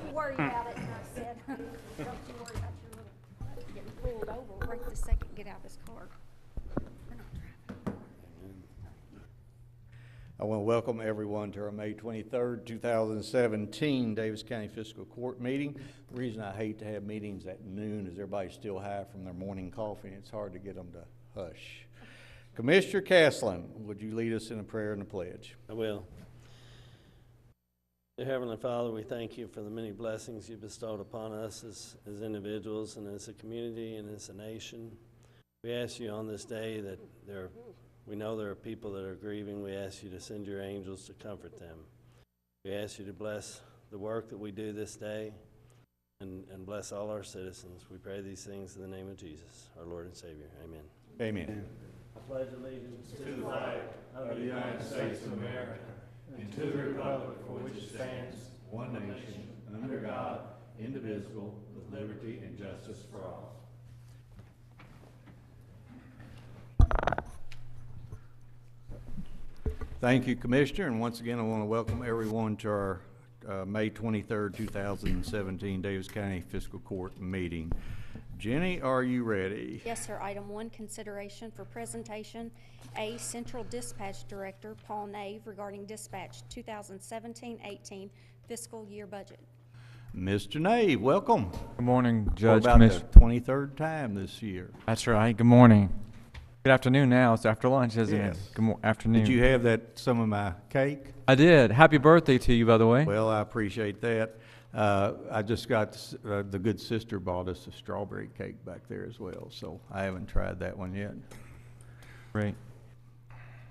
you worry about it. And I said, don't you worry about your little getting pulled over right this second. Get out of this car. We're not driving. I want to welcome everyone to our May 23rd, 2017 Daviess County Fiscal Court meeting. The reason I hate to have meetings at noon is everybody's still high from their morning coffee, and it's hard to get them to hush. Commissioner Castlen, would you lead us in a prayer and a pledge? I will. Dear Heavenly Father, we thank you for the many blessings you bestowed upon us as individuals and as a community and as a nation. We ask you on this day that we know there are people that are grieving. We ask you to send your angels to comfort them. We ask you to bless the work that we do this day and bless all our citizens. We pray these things in the name of Jesus, our Lord and Savior. Amen. Amen. I pledge allegiance to the flag of the United States of America and to the republic for which it stands, one nation, under God, indivisible, with liberty and justice for all. Thank you, Commissioner, and once again I want to welcome everyone to our May 23rd, 2017 Daviess County Fiscal Court meeting. Jenny, are you ready? Yes, sir. Item 1, consideration for presentation. A, Central Dispatch Director Paul Nave regarding dispatch 2017-18 fiscal year budget. Mr. Nave, welcome. Good morning, Judge. For about the 23rd time this year. That's right. Good morning. Good afternoon now. It's after lunch, isn't Yes. it? Good afternoon. Did you have some of my cake? I did. Happy birthday to you, by the way. Well, I appreciate that. I just got, the good sister bought us a strawberry cake back there as well, so I haven't tried that one yet. Great.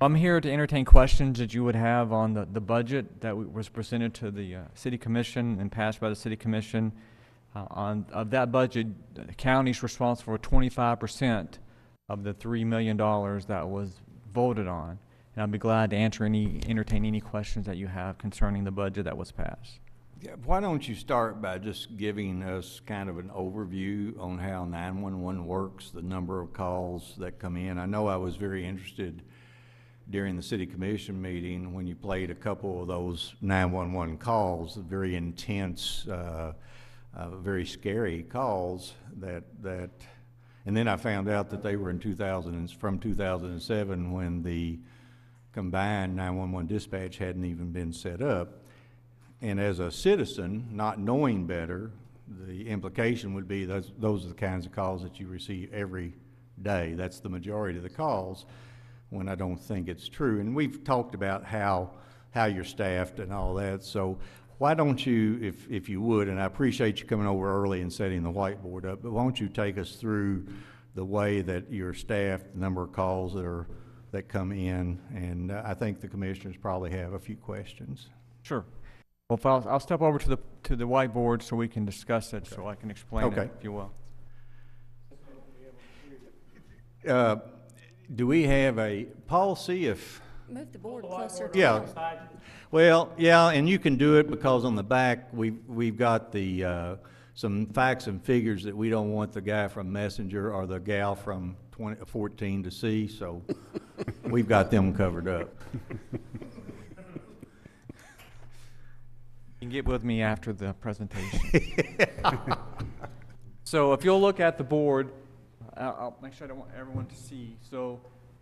I'm here to entertain questions that you would have on the budget that was presented to the City Commission and passed by the City Commission. Of that budget, the county's responsible for 25% of the $3 million that was voted on. And I'll be glad to entertain any questions that you have concerning the budget that was passed. Yeah, why don't you start by just giving us kind of an overview on how 911 works, the number of calls that come in. I know I was very interested during the City Commission meeting when you played a couple of those 911 calls, very intense, very scary calls and then I found out that they were from 2007 when the combined 911 dispatch hadn't even been set up. And as a citizen, not knowing better, the implication would be those are the kinds of calls that you receive every day. That's the majority of the calls, when I don't think it's true. And we've talked about how you're staffed and all that. So why don't you, if you would, and I appreciate you coming over early and setting the whiteboard up, but why don't you take us through the way that you're staffed, the number of calls that come in, and I think the commissioners probably have a few questions. Sure. Well, I'll step over to the whiteboard so we can discuss it, so I can explain it, if you will. Do we have Paul, see if... Move the board closer to Yeah. Well, yeah, and you can do it because on the back we've got the some facts and figures that we don't want the guy from Messenger or the gal from 14 to see, so we've got them covered up. You can get with me after the presentation. So if you'll look at the board, I'll make sure I don't want everyone to see. So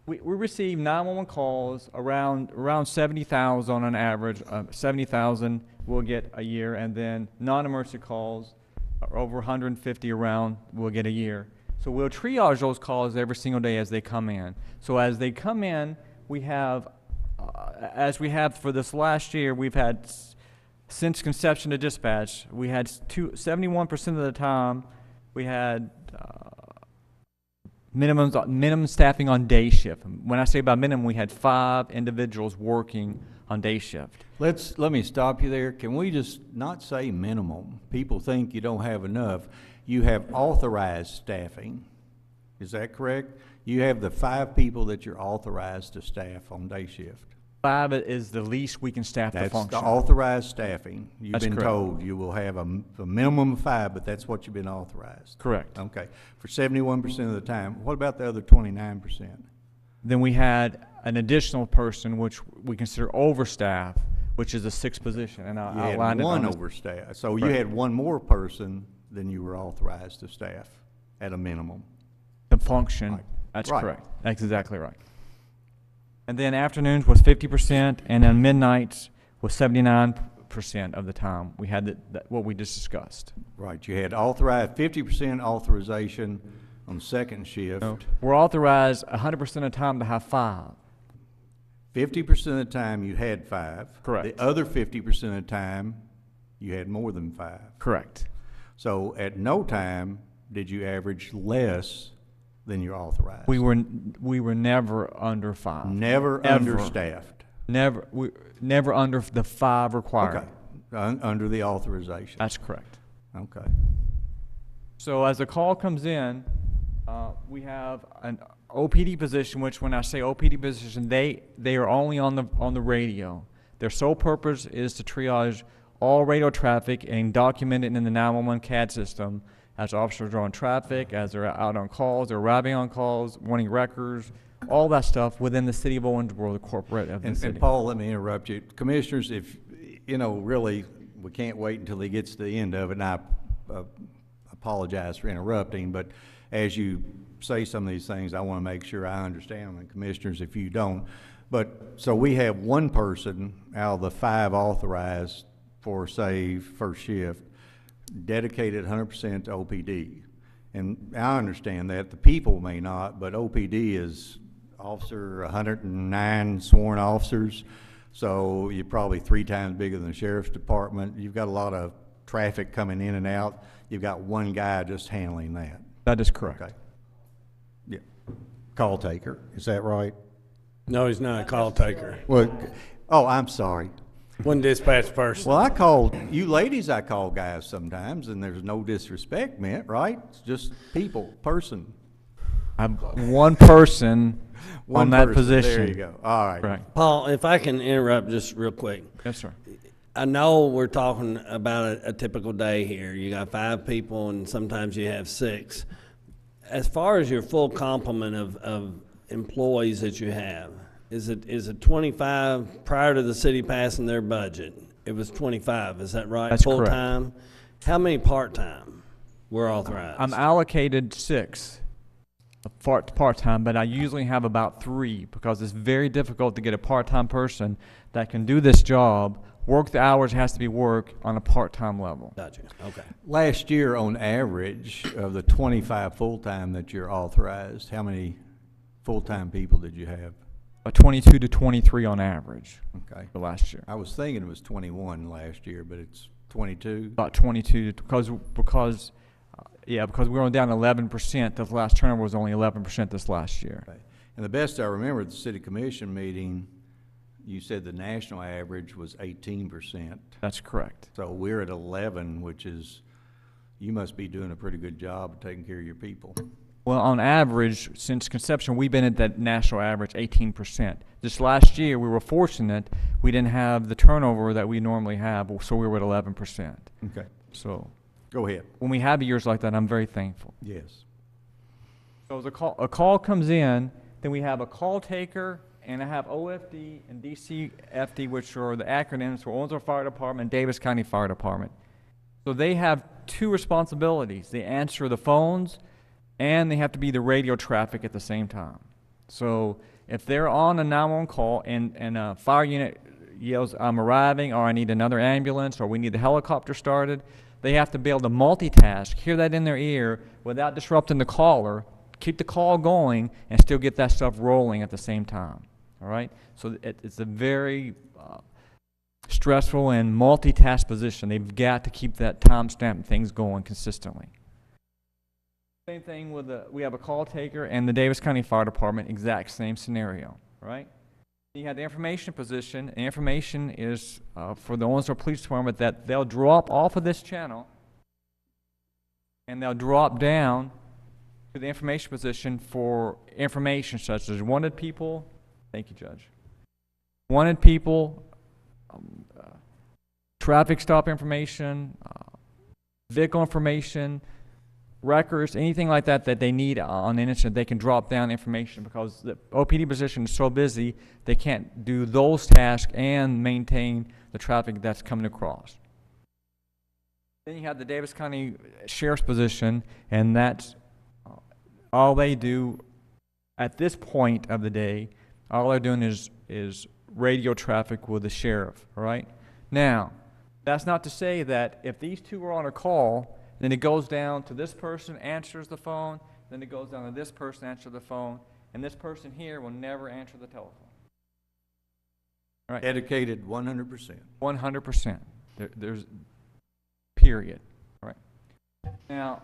we receive 911 calls around 70,000 on an average. 70,000 we'll get a year, and then non-emergency calls are over 150 around we'll get a year. So we'll triage those calls every single day as they come in. So as they come in, we have, as we have for this last year, we've had, since conception to dispatch, we had 71% of the time we had minimum staffing on day shift. When I say about minimum, we had 5 individuals working on day shift. Let me stop you there. Can we just not say minimum? People think you don't have enough. You have authorized staffing. Is that correct? You have the 5 people that you're authorized to staff on day shift. 5 is the least we can staff the function. That's the authorized staffing. You've That's been correct. told you will have a minimum of 5, but that's what you've been authorized. Correct. Okay. For 71% of the time. What about the other 29%? Then we had an additional person, which we consider overstaff, which is a sixth position, and I You had outlined it on one this. overstaff, so you Correct. had one more person than you were authorized to staff at a minimum. To function, Right. that's Right. correct. That's exactly right. And then afternoons was 50%, and then midnights was 79% of the time. We had what we just discussed. Right, you had authorized, 50% authorization on second shift. So we're authorized 100% of the time to have 5. 50% of the time you had 5. Correct. The other 50% of the time, you had more than 5. Correct. So at no time did you average less than you're authorized. We were never under 5. Never Ever. understaffed. Never under the 5 required. Okay, under the authorization. That's correct. Okay. So as the call comes in, we have an OPD position, which when I say OPD position, they are only on the radio. Their sole purpose is to triage all radio traffic and document it in the 911 CAD system as officers are on traffic, as they're out on calls, they're arriving on calls, wanting records, all that stuff within the city of Owensboro, the corporate of the And city. Paul, let me interrupt you. Commissioners, if, really, we can't wait until he gets to the end of it, and I apologize for interrupting, but as you say some of these things, I want to make sure I understand them, and commissioners, if you don't. But, so we have one person out of the 5 authorized for, say, first shift, dedicated 100% to OPD. And I understand that, the people may not, but OPD is officer, 109 sworn officers, so you're probably 3 times bigger than the sheriff's department. You've got a lot of traffic coming in and out. You've got one guy just handling that. That is correct. Okay. Yeah. Call taker, is that right? No, he's not a call taker. Well, oh, I'm sorry. One dispatch person. Well, I called, you ladies I call guys sometimes, and there's no disrespect meant, right? It's just people, person. I'm one person One on that person. position. There you go. All right. Correct. Paul, if I can interrupt just real quick. Yes, sir. I know we're talking about a typical day here. You got 5 people and sometimes you have 6. As far as your full complement of employees that you have, is it 25 prior to the city passing their budget? It was 25, is that right? That's correct. Full-time? How many part-time were authorized? I'm allocated 6 part-time, but I usually have about 3 because it's very difficult to get a part-time person that can do this job, work the hours it has to be worked on a part-time level. Gotcha, okay. Last year, on average, of the 25 full-time that you're authorized, how many full-time people did you have? 22 to 23 on average Okay. for last year. I was thinking it was 21 last year, but it's 22? About 22 because we were down 11%. The last turnover was only 11% this last year. Okay. And the best I remember at the city commission meeting, you said the national average was 18%. That's correct. So we're at 11, which is, you must be doing a pretty good job of taking care of your people. Well, on average, since conception, we've been at that national average, 18%. This last year, we were fortunate we didn't have the turnover that we normally have, so we were at 11%. Okay. So Go ahead. when we have years like that, I'm very thankful. Yes. So as a call comes in, then we have a call taker, and I have OFD and DCFD, which are the acronyms for Owensboro Fire Department and Daviess County Fire Department. So they have 2 responsibilities. They answer the phones, and they have to be the radio traffic at the same time. So if they're on a 911 call and a fire unit yells, I'm arriving, or I need another ambulance, or we need the helicopter started, they have to be able to multitask, hear that in their ear without disrupting the caller, keep the call going, and still get that stuff rolling at the same time. All right? So it's a very stressful and multitask position. They've got to keep that timestamp and things going consistently. Same thing with we have a call taker and the Daviess County Fire Department, exact same scenario, right? You have the information position. The information is for the Owensboro Police Department that they'll drop off of this channel and they'll drop down to the information position for information such as wanted people. Thank you, Judge. Wanted people, traffic stop information, vehicle information, records, anything like that that they need on an instant, they can drop down information because the OPD position is so busy they can't do those tasks and maintain the traffic that's coming across. Then you have the Daviess County Sheriff's position, and that's all they do at this point of the day. All they're doing is radio traffic with the sheriff, all right? Now, that's not to say that if these two are on a call, then it goes down to this person answers the phone, then it goes down to this person answers the phone, and this person here will never answer the telephone. All right. Dedicated 100%. 100%. There's period. All right. Now,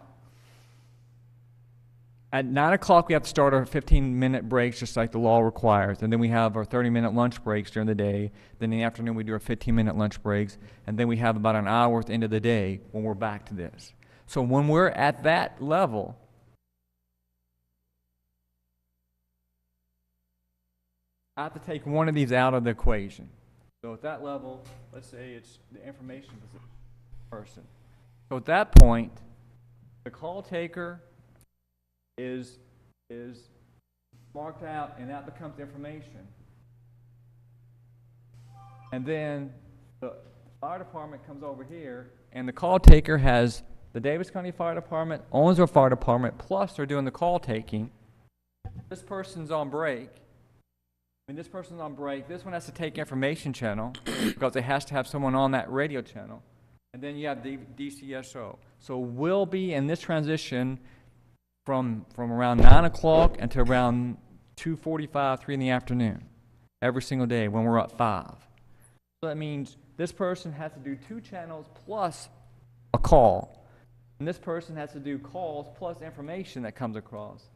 at 9 o'clock, we have to start our 15-minute breaks, just like the law requires. And then we have our 30-minute lunch breaks during the day. Then in the afternoon, we do our 15-minute lunch breaks. And then we have about an hour at the end of the day when we're back to this. So when we're at that level, I have to take one of these out of the equation. So at that level, let's say it's the information person. So at that point, the call taker is marked out, and that becomes information. And then the fire department comes over here, and the call taker has the Daviess County Fire Department, owns our fire department, plus they're doing the call taking. This person's on break. When this person's on break, this one has to take information channel because it has to have someone on that radio channel. And then you have the DCSO. So we'll be in this transition from around 9 o'clock until around 2:45, 3 in the afternoon, every single day when we're at 5. So that means this person has to do 2 channels plus a call. And this person has to do calls plus information that comes across.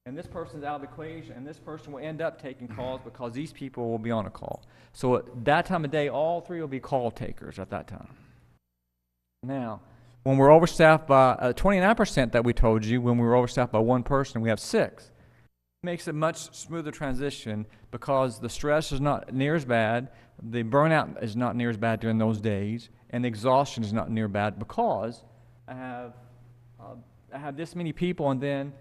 And this person's out of the equation, and this person will end up taking calls because these people will be on a call. So at that time of day, all 3 will be call takers at that time. Now, when we're overstaffed by 29% that we told you, when we were overstaffed by 1 person, we have 6. It makes a much smoother transition because the stress is not near as bad, the burnout is not near as bad during those days, and the exhaustion is not near bad because I have this many people, and then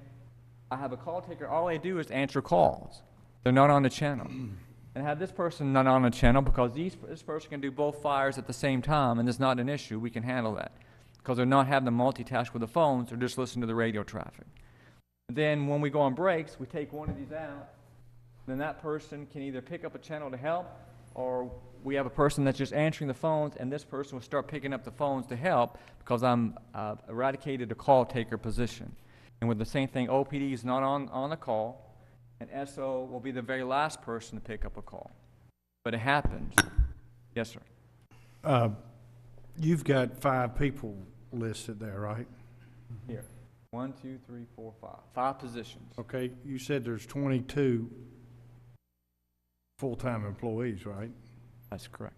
I have a call taker. All they do is answer calls. They're not on the channel. And I have this person not on the channel because this person can do both fires at the same time, and it's not an issue. We can handle that because they're not having to multitask with the phones. They're just listening to the radio traffic. And then when we go on breaks, we take one of these out. Then that person can either pick up a channel to help, or we have a person that's just answering the phones, and this person will start picking up the phones to help because I'm eradicated the call taker position. And with the same thing, OPD is not on the call, and SO will be the very last person to pick up a call. But it happens. Yes, sir. You've got 5 people listed there, right? Here. 1, 2, 3, 4, 5. 5 positions. Okay, you said there's 22 full-time employees, right? That's correct.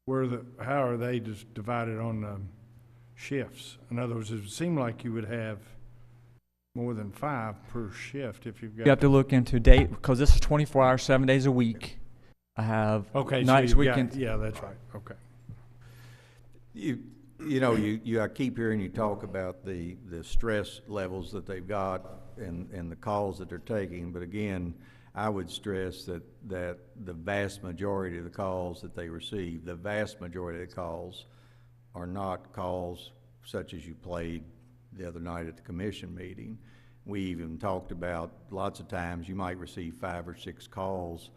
How are they just divided on shifts? In other words, it would seem like you would have more than 5 per shift if you've got. You have to look into date because this is 24 hours, 7 days a week. I have nights, so weekends. yeah, that's right. Okay. I keep hearing you talk about the stress levels that they've got and the calls that they're taking, but again, I would stress that the vast majority of the calls that they receive, the vast majority of the calls are not calls such as you played the other night at the commission meeting. We even talked about lots of times you might receive 5 or 6 calls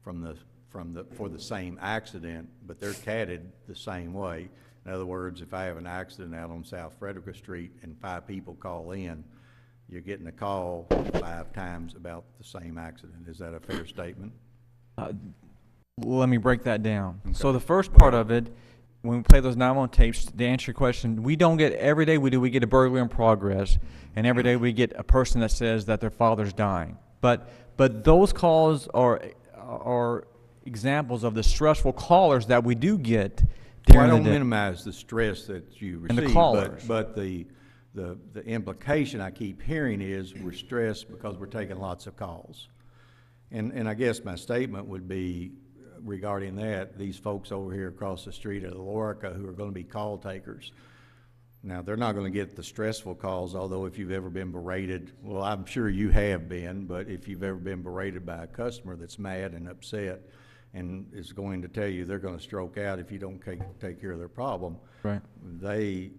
for the same accident, but they're catted the same way. In other words, if I have an accident out on South Frederica Street and 5 people call in, you're getting a call 5 times about the same accident. Is that a fair statement? Let me break that down. Okay. So the first part of it, when we play those 911 tapes, to answer your question, we don't get, every day we get a burglary in progress, and every day we get a person that says that their father's dying. But those calls are examples of the stressful callers that we do get during the day. I don't minimize the stress that you receive, And the callers. but the implication I keep hearing is we're stressed because we're taking lots of calls. And I guess my statement would be regarding that, these folks over here across the street at Lorica who are going to be call takers. Now, they're not going to get the stressful calls, although if you've ever been berated, well, I'm sure you have been, but if you've ever been berated by a customer that's mad and upset and is going to tell you they're going to stroke out if you don't take care of their problem. Right. They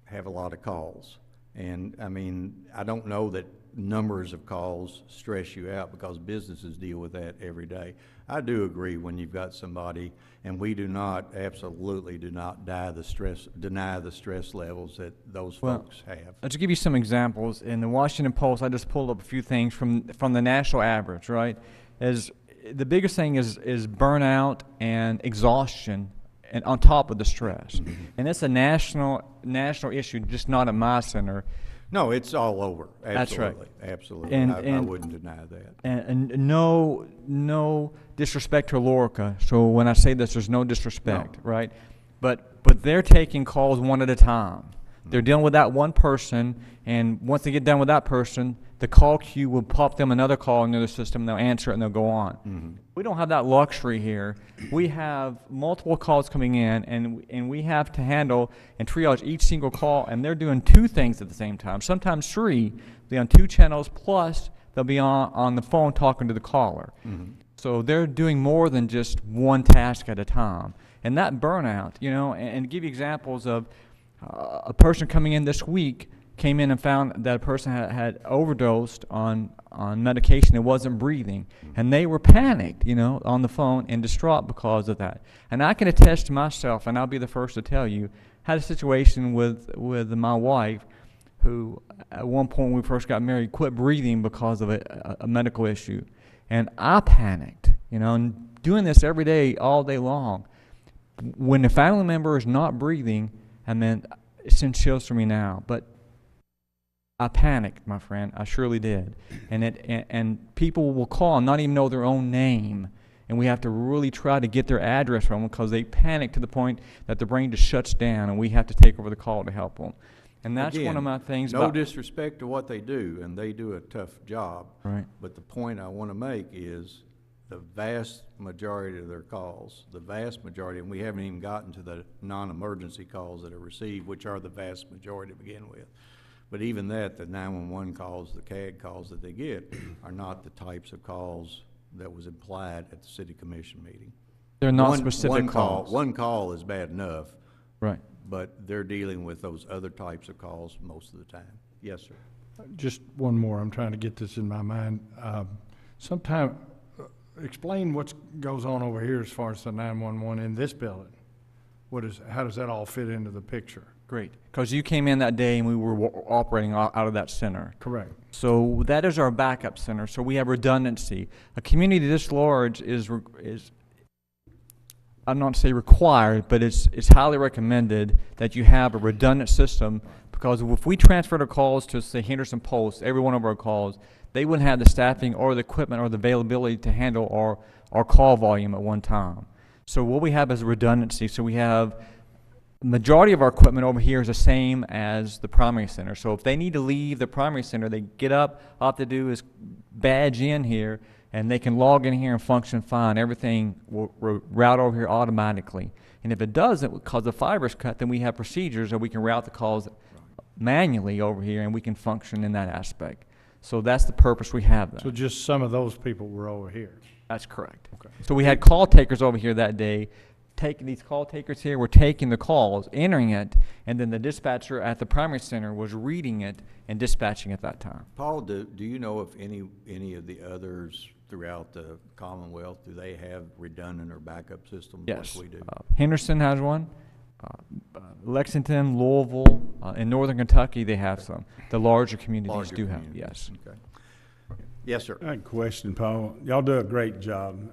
have a lot of calls. And, I mean, I don't know that numbers of calls stress you out, because businesses deal with that every day. I do agree when you've got somebody, and we do not, absolutely do not deny the stress levels that those folks have. Let's give you some examples. In the Washington Post, I just pulled up a few things from the national average, right? As the biggest thing is burnout and exhaustion, and on top of the stress. Mm-hmm. And it's a national issue, just not at my center. No, it's all over. Absolutely. That's right. Absolutely. I wouldn't deny that. And no disrespect to Lorca. So when I say this, there's no disrespect, No. right? But they're taking calls one at a time. They're dealing with that one person, and once they get done with that person, the call queue will pop them another call into the system, they'll answer it, and they'll go on. Mm-hmm. We don't have that luxury here. We have multiple calls coming in, and we have to handle and triage each single call, and they're doing two things at the same time, sometimes three. They're on two channels, plus they'll be on the phone talking to the caller. Mm-hmm. So they're doing more than just one task at a time. And that burnout, you know, and to give you examples of a person coming in this week came in and found that a person had overdosed on medication and wasn't breathing. And they were panicked, you know, on the phone and distraught because of that. And I can attest to myself, and I'll be the first to tell you, had a situation with my wife who at one point when we first got married quit breathing because of a medical issue. And I panicked, you know, and doing this every day, all day long. When a family member is not breathing, I mean, it sends chills for me now. But I panicked, my friend. I surely did. And people will call and not even know their own name. And we have to really try to get their address from them because they panic to the point that the brain just shuts down, and we have to take over the call to help them. And that's Again, one of my things. No about disrespect to what they do, and they do a tough job. Right. But the point I want to make is the vast majority of their calls, the vast majority, and we haven't even gotten to the non-emergency calls that are received, which are the vast majority to begin with. But even that, the 911 calls, the CAG calls that they get are not the types of calls that was implied at the city commission meeting. They're not specific one calls. One call is bad enough. Right. But they're dealing with those other types of calls most of the time. Yes, sir. Just one more, I'm trying to get this in my mind. Explain what goes on over here as far as the 911 in this building. How does that all fit into the picture? Great. Because you came in that day and we were operating out of that center. Correct. So that is our backup center. So we have redundancy. A community this large is I'm not say required, but it's highly recommended that you have a redundant system, because if we transferred our calls to, say, Henderson Post, every one of our calls, they wouldn't have the staffing or the equipment or the availability to handle our call volume at one time. So what we have is redundancy. So we have majority of our equipment over here is the same as the primary center. So if they need to leave the primary center, they get up, all they do is badge in here, and they can log in here and function fine. Everything will route over here automatically. And if it doesn't, because the fiber's cut, then we have procedures that we can route the calls manually over here, and we can function in that aspect. So that's the purpose we have that. So just some of those people were over here. That's correct. Okay. So we had call takers over here that day. Taking these call takers here, were taking the calls, entering it, and then the dispatcher at the primary center was reading it and dispatching at that time. Paul, do you know if any of the others throughout the Commonwealth, do they have redundant or backup systems Yes. like we do? Henderson has one. Lexington, Louisville, in northern Kentucky, they have some. The larger communities Larger do communities. have, yes. Okay. Yes, sir. I had a question, Paul. Y'all do a great job.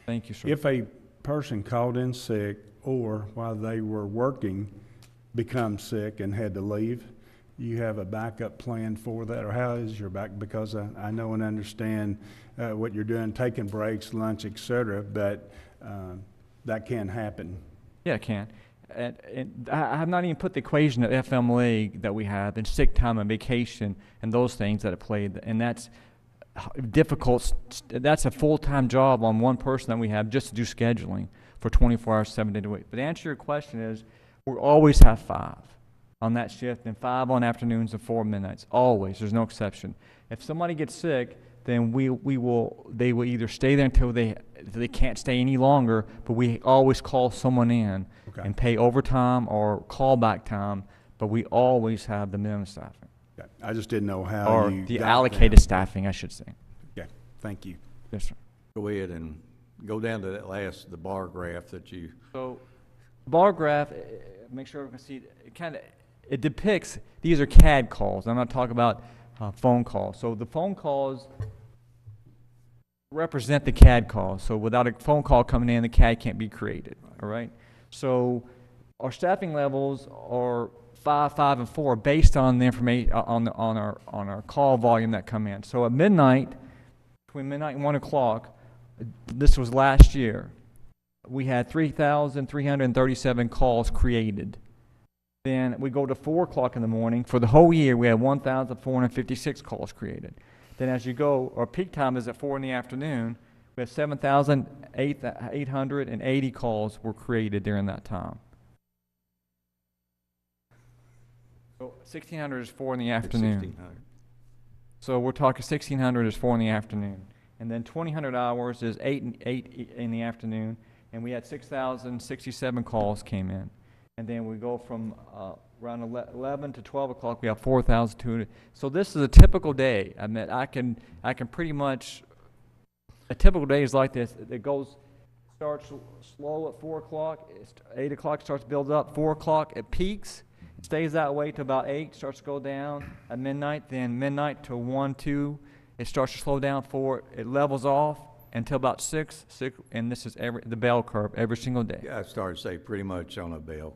Thank you, sir. If a person called in sick or while they were working become sick and had to leave, you have a backup plan for that, or how is your back? Because I know and understand what you're doing, taking breaks, lunch, et cetera, but that can happen. Yeah, it can. And I have not even put the equation of FMLA that we have and sick time and vacation and those things that it played, and that's difficult. That's a full-time job on one person that we have just to do scheduling for 24 hours, 7 days a week. But to answer your question is, we always have 5 on that shift and 5 on afternoons and 4 midnights. Always. There's no exception. If somebody gets sick, then they will either stay there until they can't stay any longer, but we always call someone in Okay. and pay overtime or callback time, but we always have the minimum staffing, Okay. I just didn't know how or you the got allocated them. staffing, I should say. Okay, thank you. Yes, sir. Go ahead and go down to that the bar graph that you, So, bar graph, make sure everyone can see, it depicts, these are CAD calls. I'm not talking about phone calls. So the phone calls represent the CAD calls. So without a phone call coming in, the CAD can't be created, all right? So our staffing levels are 5, 5, and 4 based on the information, on our call volume that come in. So at midnight, between midnight and 1 o'clock, this was last year, we had 3,337 calls created. Then we go to 4 o'clock in the morning. For the whole year, we had 1,456 calls created. Then as you go, our peak time is at 4 in the afternoon. We have 7,880 calls were created during that time. So 1,600 is 4 in the afternoon. 1,600. So we're talking 1,600 is 4 in the afternoon. And then 2,000 hours is 8 in the afternoon. And we had 6,067 calls came in. And then we go from around 11 to 12 o'clock, we have 4,200. So this is a typical day. I mean, I can pretty much, a typical day is like this. It starts slow at 4 o'clock, 8 o'clock starts to build up, 4 o'clock it peaks, stays that way to about 8, starts to go down at midnight, then midnight to 1, 2, it starts to slow down, 4, it levels off until about 6, and this is the bell curve every single day. Yeah, I started to say pretty much on a bell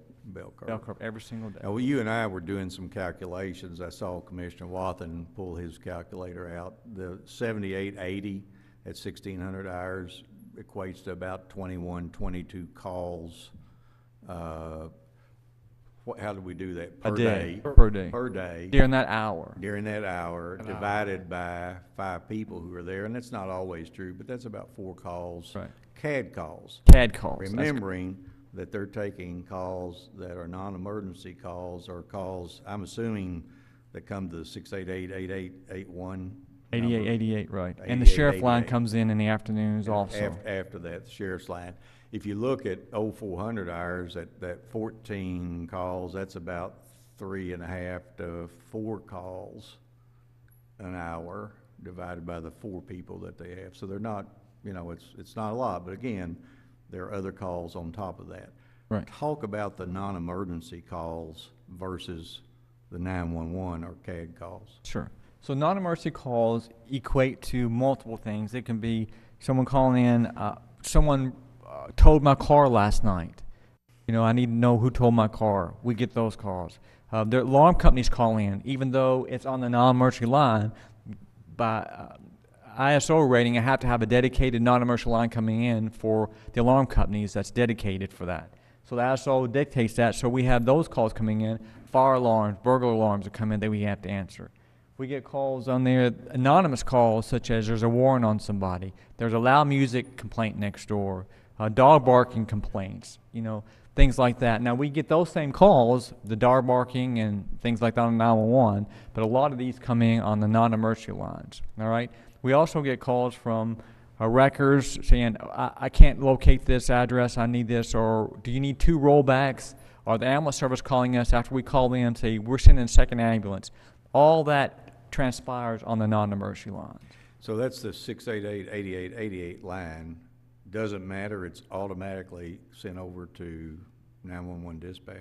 curve. Bell curve every single day. Now, well, you and I were doing some calculations. I saw Commissioner Wathen pull his calculator out. The 7880 at 1,600 hours equates to about 21, 22 calls. How do we do that? Per day. Per day. Per day. During that hour. During that hour, divided by 5 people who are there, and that's not always true, but that's about 4 calls. Right. CAD calls. CAD calls. Remembering that they're taking calls that are non-emergency calls or calls, I'm assuming, that come to the 688-8881. 88, right. And the sheriff line 88. comes in the afternoons also. After that, the sheriff's line. If you look at 0400 hours, that 14 calls, that's about 3.5 to 4 calls an hour divided by the 4 people that they have. So they're not, it's not a lot, but again, there are other calls on top of that. Right. Talk about the non-emergency calls versus the 911 or CAD calls. Sure. So non-emergency calls equate to multiple things. It can be someone calling in, someone towed my car last night. I need to know who towed my car. We get those calls. The alarm companies call in, even though it's on the non-emergency line. By ISO rating, I have to have a dedicated non-emergency line coming in for the alarm companies that's dedicated for that. So the ISO dictates that, so we have those calls coming in. Fire alarms, burglar alarms that come in that we have to answer. We get calls on there, anonymous calls, such as there's a warrant on somebody, there's a loud music complaint next door, dog barking complaints, things like that. Now, we get those same calls, the dog barking and things like that on 911, but a lot of these come in on the non-emergency lines, all right? We also get calls from wreckers saying, I can't locate this address, I need this, or do you need 2 rollbacks? Or the ambulance service calling us after we call in and say, we're sending a second ambulance. All that transpires on the non-emergency lines. So that's the 688-8888 line. Doesn't matter, it's automatically sent over to 911 dispatch.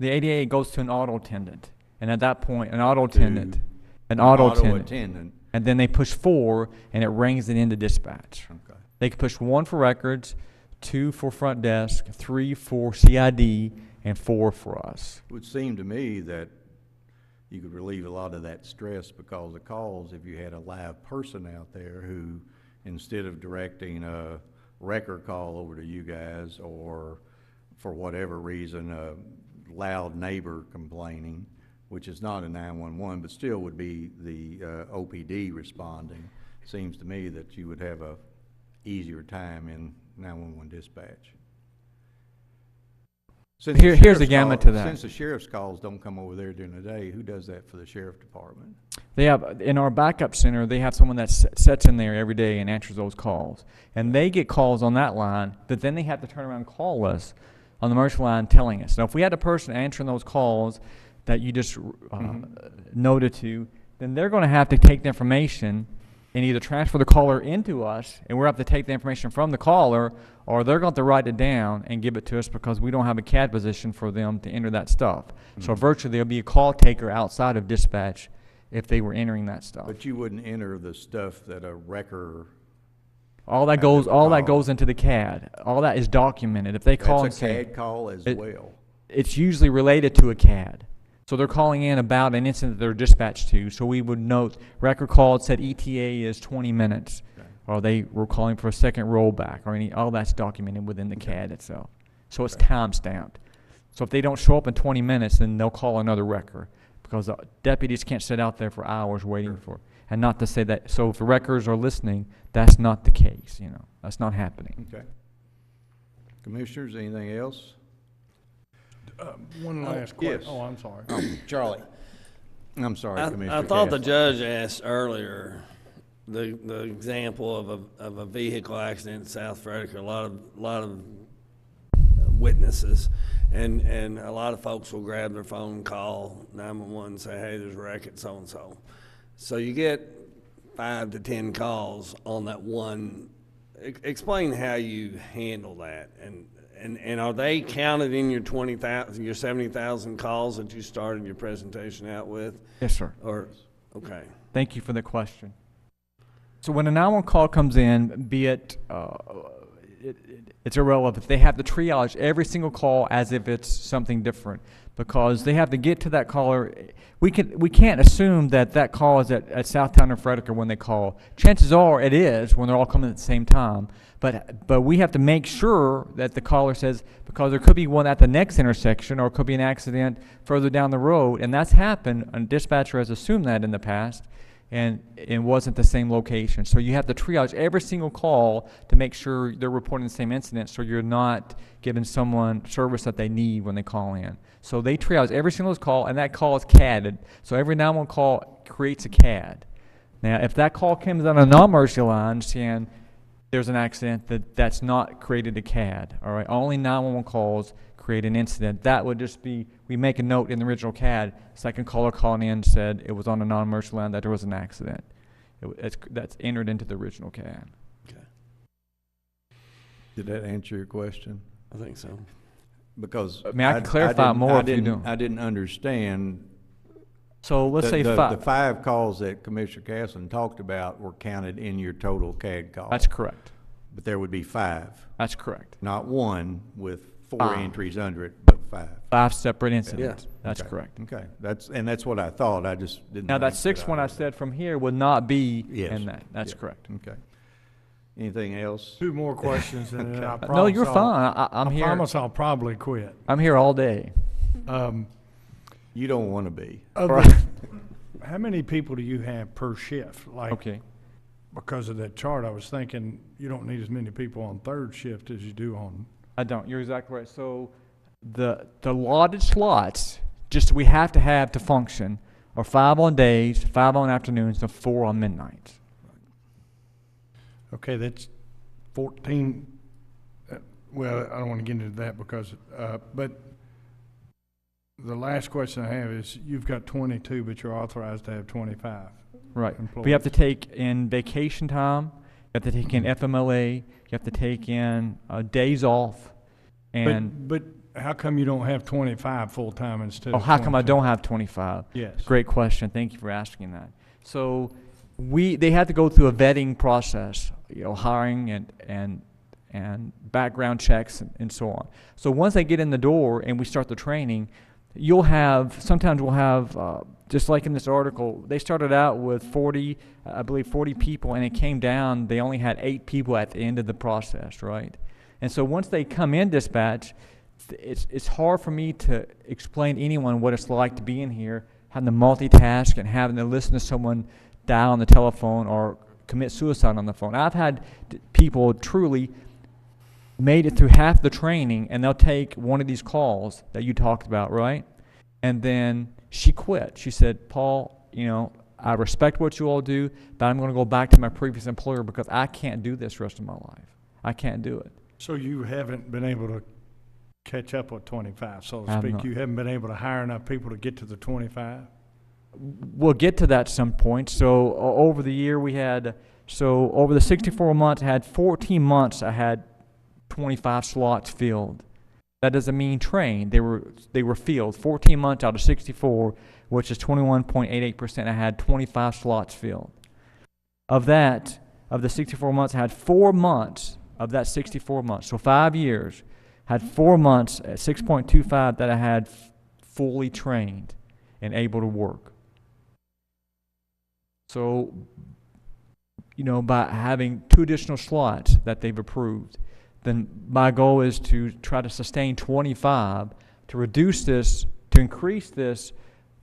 The 88 goes to an auto attendant, and at that point, an auto attendant, and then they push 4, and it rings it into dispatch. Okay. They can push 1 for records, 2 for front desk, 3 for CID, and 4 for us. It would seem to me that you could relieve a lot of that stress because of calls if you had a live person out there who, instead of directing a wrecker call over to you guys, or for whatever reason, a loud neighbor complaining, which is not a 911, but still would be the OPD responding, seems to me that you would have a easier time in 911 dispatch. Since the Here's the sheriff's gamut call- to that. Since the sheriff's calls don't come over there during the day, who does that for the sheriff department? They have, in our backup center, they have someone that sits in there every day and answers those calls. And they get calls on that line, but then they have to turn around and call us on the emergency line telling us. Now, if we had a person answering those calls that you just noted to, then they're going to have to take the information and either transfer the caller into us, and we're going to have to take the information from the caller, or they're going to have to write it down and give it to us because we don't have a CAD position for them to enter that stuff. So virtually, there'll be a call taker outside of dispatch if they were entering that stuff. But you wouldn't enter the stuff that a wrecker, All that goes into the CAD. All that is documented. If they call and that's a say CAD call as it- well. it's usually related to a CAD. So they're calling in about an incident they're dispatched to. So we would note, record called, said ETA is 20 minutes. Okay. Or they were calling for a second rollback, or all that's documented within the CAD itself. So it's time stamped. So if they don't show up in 20 minutes, then they'll call another wrecker, because deputies can't sit out there for hours waiting for. And not to say that, so if the wreckers are listening, that's not the case, that's not happening. Okay. Commissioners, anything else? One last yes. question. Oh, I'm sorry. Charlie? I'm sorry, Commissioner I thought the Cass. judge asked earlier, the example of a vehicle accident in South Frederick, a lot of witnesses, and a lot of folks will grab their phone, call 911 and say, hey, there's a wreck at so-and-so. So you get 5 to 10 calls on that one. Explain how you handle that, and are they counted in your 20,000, your 70,000 calls that you started your presentation out with? Yes, sir. Or, okay. Thank you for the question. So when a 911 call comes in, be it, it's irrelevant. They have to triage every single call as if it's something different, because they have to get to that caller. We can't assume that call is at Southtown or Frederick when they call. Chances are it is when they're all coming at the same time. But we have to make sure that the caller says, because there could be one at the next intersection, or it could be an accident further down the road, and that's happened. A dispatcher has assumed that in the past, and it wasn't the same location. So you have to triage every single call to make sure they're reporting the same incident, so you're not giving someone service that they need when they call in. So they triage every single call, and that call is CAD'd. So every 911 call creates a CAD. Now, if that call comes on a non-emergency line saying there's an accident, that's not created a CAD. All right, only 911 calls create an incident. That would just be, we make a note in the original CAD, second caller calling in said it was on a non-emergency line that there was an accident. That's entered into the original CAD. Okay. Did that answer your question? I think so. Because I mean, I can clarify more if you do. I didn't understand. So let's say the 5. 5 calls that Commissioner Castlen talked about were counted in your total CAD call. That's correct. But there would be 5, That's correct. not 1 with 4 5. entries under it, but 5. 5 separate incidents. Yeah. That's Okay. correct. Okay, that's what I thought. I just didn't. Now, that think 6th one I said from here would not be Yes. in that. That's Yeah. correct. Okay. Anything else? 2 more questions, and then I promise No, you're I'll- fine. I'm I here. promise I'll probably quit. I'm here all day. You don't want to be. How many people do you have per shift? Like, Okay. because of that chart, I was thinking you don't need as many people on 3rd shift as you do on. I don't. You're exactly right. So the allotted slots, just we have to have to function, are 5 on days, 5 on afternoons, and 4 on midnights. Okay, that's 14. Well, I don't want to get into that because, but the last question I have is, you've got 22, but you're authorized to have 25. Right. Employees. We have to take in vacation time. You have to take in FMLA. You have to take in days off. And But how come you don't have 25 full-time instead of how come I 22? don't have 25? Yes. Great question. Thank you for asking that. So they had to go through a vetting process, hiring and background checks and so on. So once they get in the door and we start the training, sometimes we'll have, just like in this article, they started out with 40 people, and it came down, they only had 8 people at the end of the process, right? And so once they come in dispatch, it's hard for me to explain to anyone what it's like to be in here, having to multitask and having to listen to someone dial on the telephone or commit suicide on the phone. I've had people truly made it through half the training, and they'll take one of these calls that you talked about, right? And then she quit. She said, Paul, you know, I respect what you all do, but I'm going to go back to my previous employer because I can't do this the rest of my life. I can't do it. So you haven't been able to catch up with 25, so I to have speak? not. You haven't been able to hire enough people to get to the 25? We'll get to that some point. So over the year over the 64 months, I had 14 months I had 25 slots filled. That doesn't mean trained. They were filled. 14 months out of 64, which is 21.88%. I had 25 slots filled. Of the 64 months, I had 4 months of that 64 months. So 5 years, had 4 months at 6.25 that I had fully trained and able to work. So, you know, by having 2 additional slots that they've approved, then my goal is to try to sustain 25, to reduce this, to increase this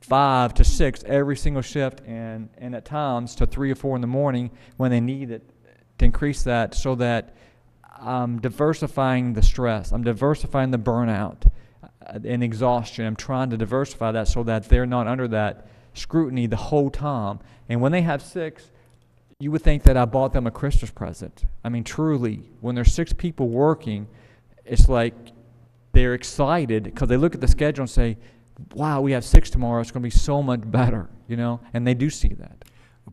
5 to 6 every single shift, and at times to 3 or 4 in the morning when they need it, to increase that so that I'm diversifying the stress, I'm diversifying the burnout and exhaustion. I'm trying to diversify that so that they're not under that scrutiny the whole time. And when they have 6, you would think that I bought them a Christmas present. I mean, truly, when there's 6 people working, it's like they're excited because they look at the schedule and say, wow, we have 6 tomorrow. It's going to be so much better, you know, and they do see that.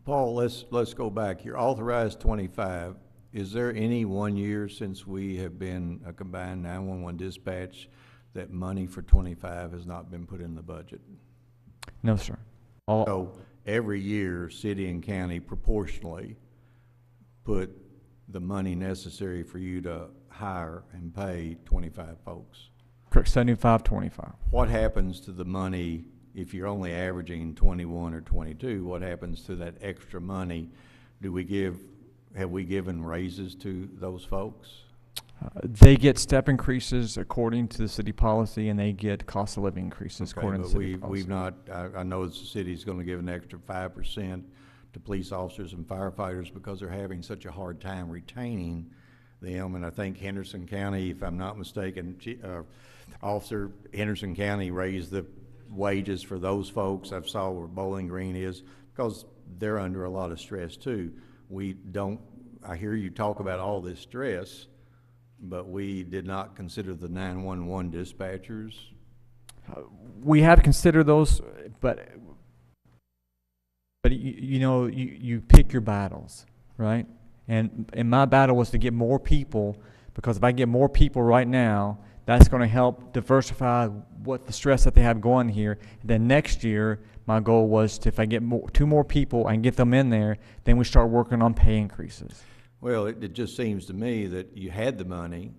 Paul, let's go back. You're authorized 25. Is there any 1 year since we have been a combined 911 dispatch that money for 25 has not been put in the budget? No, sir. So every year, city and county proportionally put the money necessary for you to hire and pay 25 folks. Correct, 75, 25. What happens to the money if you're only averaging 21 or 22? What happens to that extra money? Have we given raises to those folks? They get step increases according to the city policy, and they get cost of living increases according to the city policy. We've not, I know the city's gonna give an extra 5% to police officers and firefighters because they're having such a hard time retaining them, and I think Henderson County, if I'm not mistaken, Officer Henderson County raised the wages for those folks. I saw where Bowling Green is because they're under a lot of stress too. I hear you talk about all this stress, but we did not consider the 911 dispatchers. We had to consider those, but you know, you pick your battles, right? And my battle was to get more people, because if I get more people right now, that's going to help diversify what the stress that they have going here. And then next year, my goal was to, if I get 2 more people and get them in there, then we start working on pay increases. Well, it just seems to me that you had the money,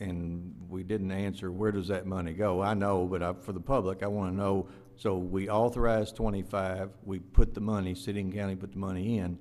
and we didn't answer where does that money go. I know, but for the public, I want to know. So we authorized 25. We put the money, city and county put the money in.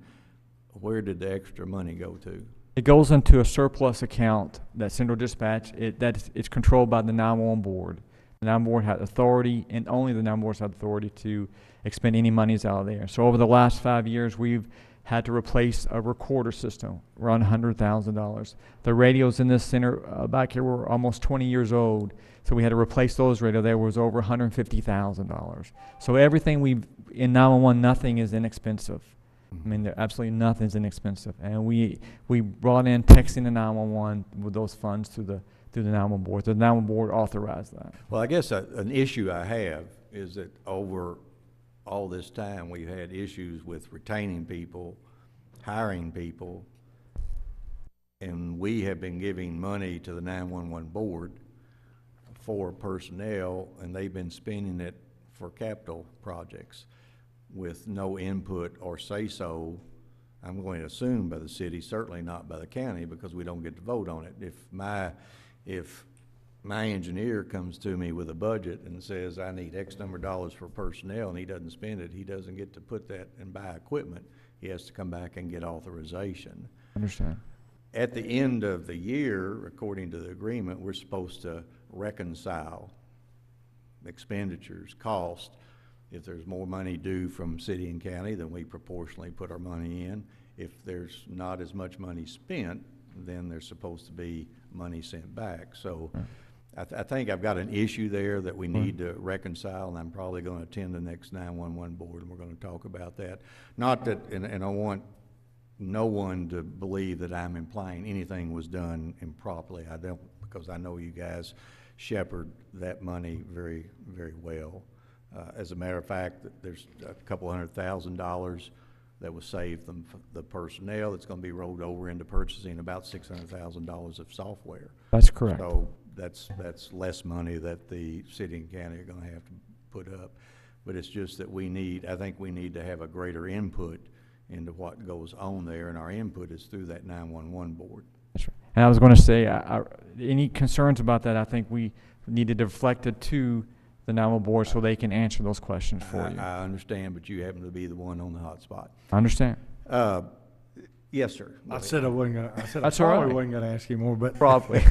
Where did the extra money go to? It goes into a surplus account that Central Dispatch, it's controlled by the 911 board. The 911 board has authority, and only the 911 board has authority to expend any monies out of there. So over the last 5 years, we've had to replace a recorder system, around $100,000. The radios in this center back here were almost 20 years old, so we had to replace those radios. There was over $150,000. So everything in 911, nothing is inexpensive. I mean, absolutely nothing's inexpensive. And we brought in texting the 911 with those funds through the 911 board. The 911 board authorized that. Well, I guess an issue I have is that over all this time, we've had issues with retaining people, hiring people, and we have been giving money to the 911 board for personnel, and they've been spending it for capital projects with no input or say-so, I'm going to assume, by the city, certainly not by the county, because we don't get to vote on it. If my engineer comes to me with a budget and says, I need X number of dollars for personnel, and he doesn't spend it, he doesn't get to put that and buy equipment. He has to come back and get authorization. Understand. At the end of the year, according to the agreement, we're supposed to reconcile expenditures, cost. If there's more money due from city and county, then we proportionally put our money in. If there's not as much money spent, then there's supposed to be money sent back. So I think I've got an issue there that we need to reconcile, and I'm probably going to attend the next 911 board, and we're going to talk about that. Not that, and I want no one to believe that I'm implying anything was done improperly. I don't, because I know you guys shepherd that money very, very well. As a matter of fact, there's a couple $100,000 that was saved from the personnel that's going to be rolled over into purchasing about $600,000 of software. That's correct. So that's less money that the city and county are going to have to put up. But it's just that I think we need to have a greater input into what goes on there, and our input is through that 911 board. That's right. And I was going to say, any concerns about that, I think we need to deflect it to the 911 board so they can answer those questions for you. I understand, but you happen to be the one on the hot spot. I understand. Yes, sir. I said I wasn't gonna, I said I That's all probably right. wasn't gonna ask you more, but Probably.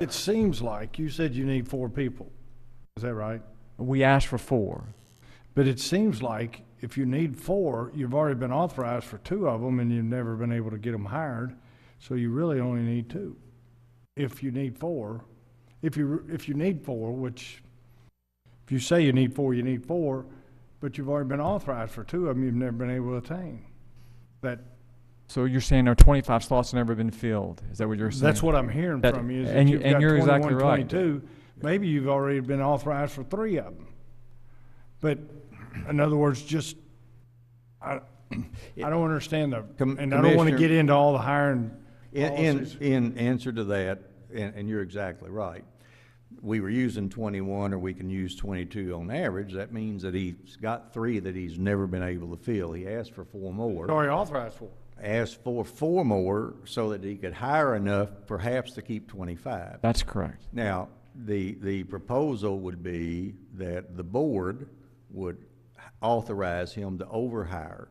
it seems like you said you need 4 people. Is that right? We asked for 4. But it seems like if you need 4, you've already been authorized for 2 of them, and you've never been able to get them hired, so you really only need 2. If you need 4, if you need 4, which if you say you need 4, you need 4, but you've already been authorized for 2 of them, you've never been able to attain. So you're saying there are 25 slots that never been filled? Is that what you're saying? That's what I'm hearing That- from you. Is and that you- you've and got you're 21, exactly right. 22. Maybe you've already been authorized for 3 of them. But in other words, just I don't understand and I don't want to Commissioner- get into all the hiring In policies. answer to that, and you're exactly right, we were using 21, or we can use 22 on average. That means that he's got 3 that he's never been able to fill. He asked for 4 more. Already authorized for. Asked for 4 more so that he could hire enough perhaps to keep 25. That's correct. Now, the proposal would be that the board would authorize him to overhire.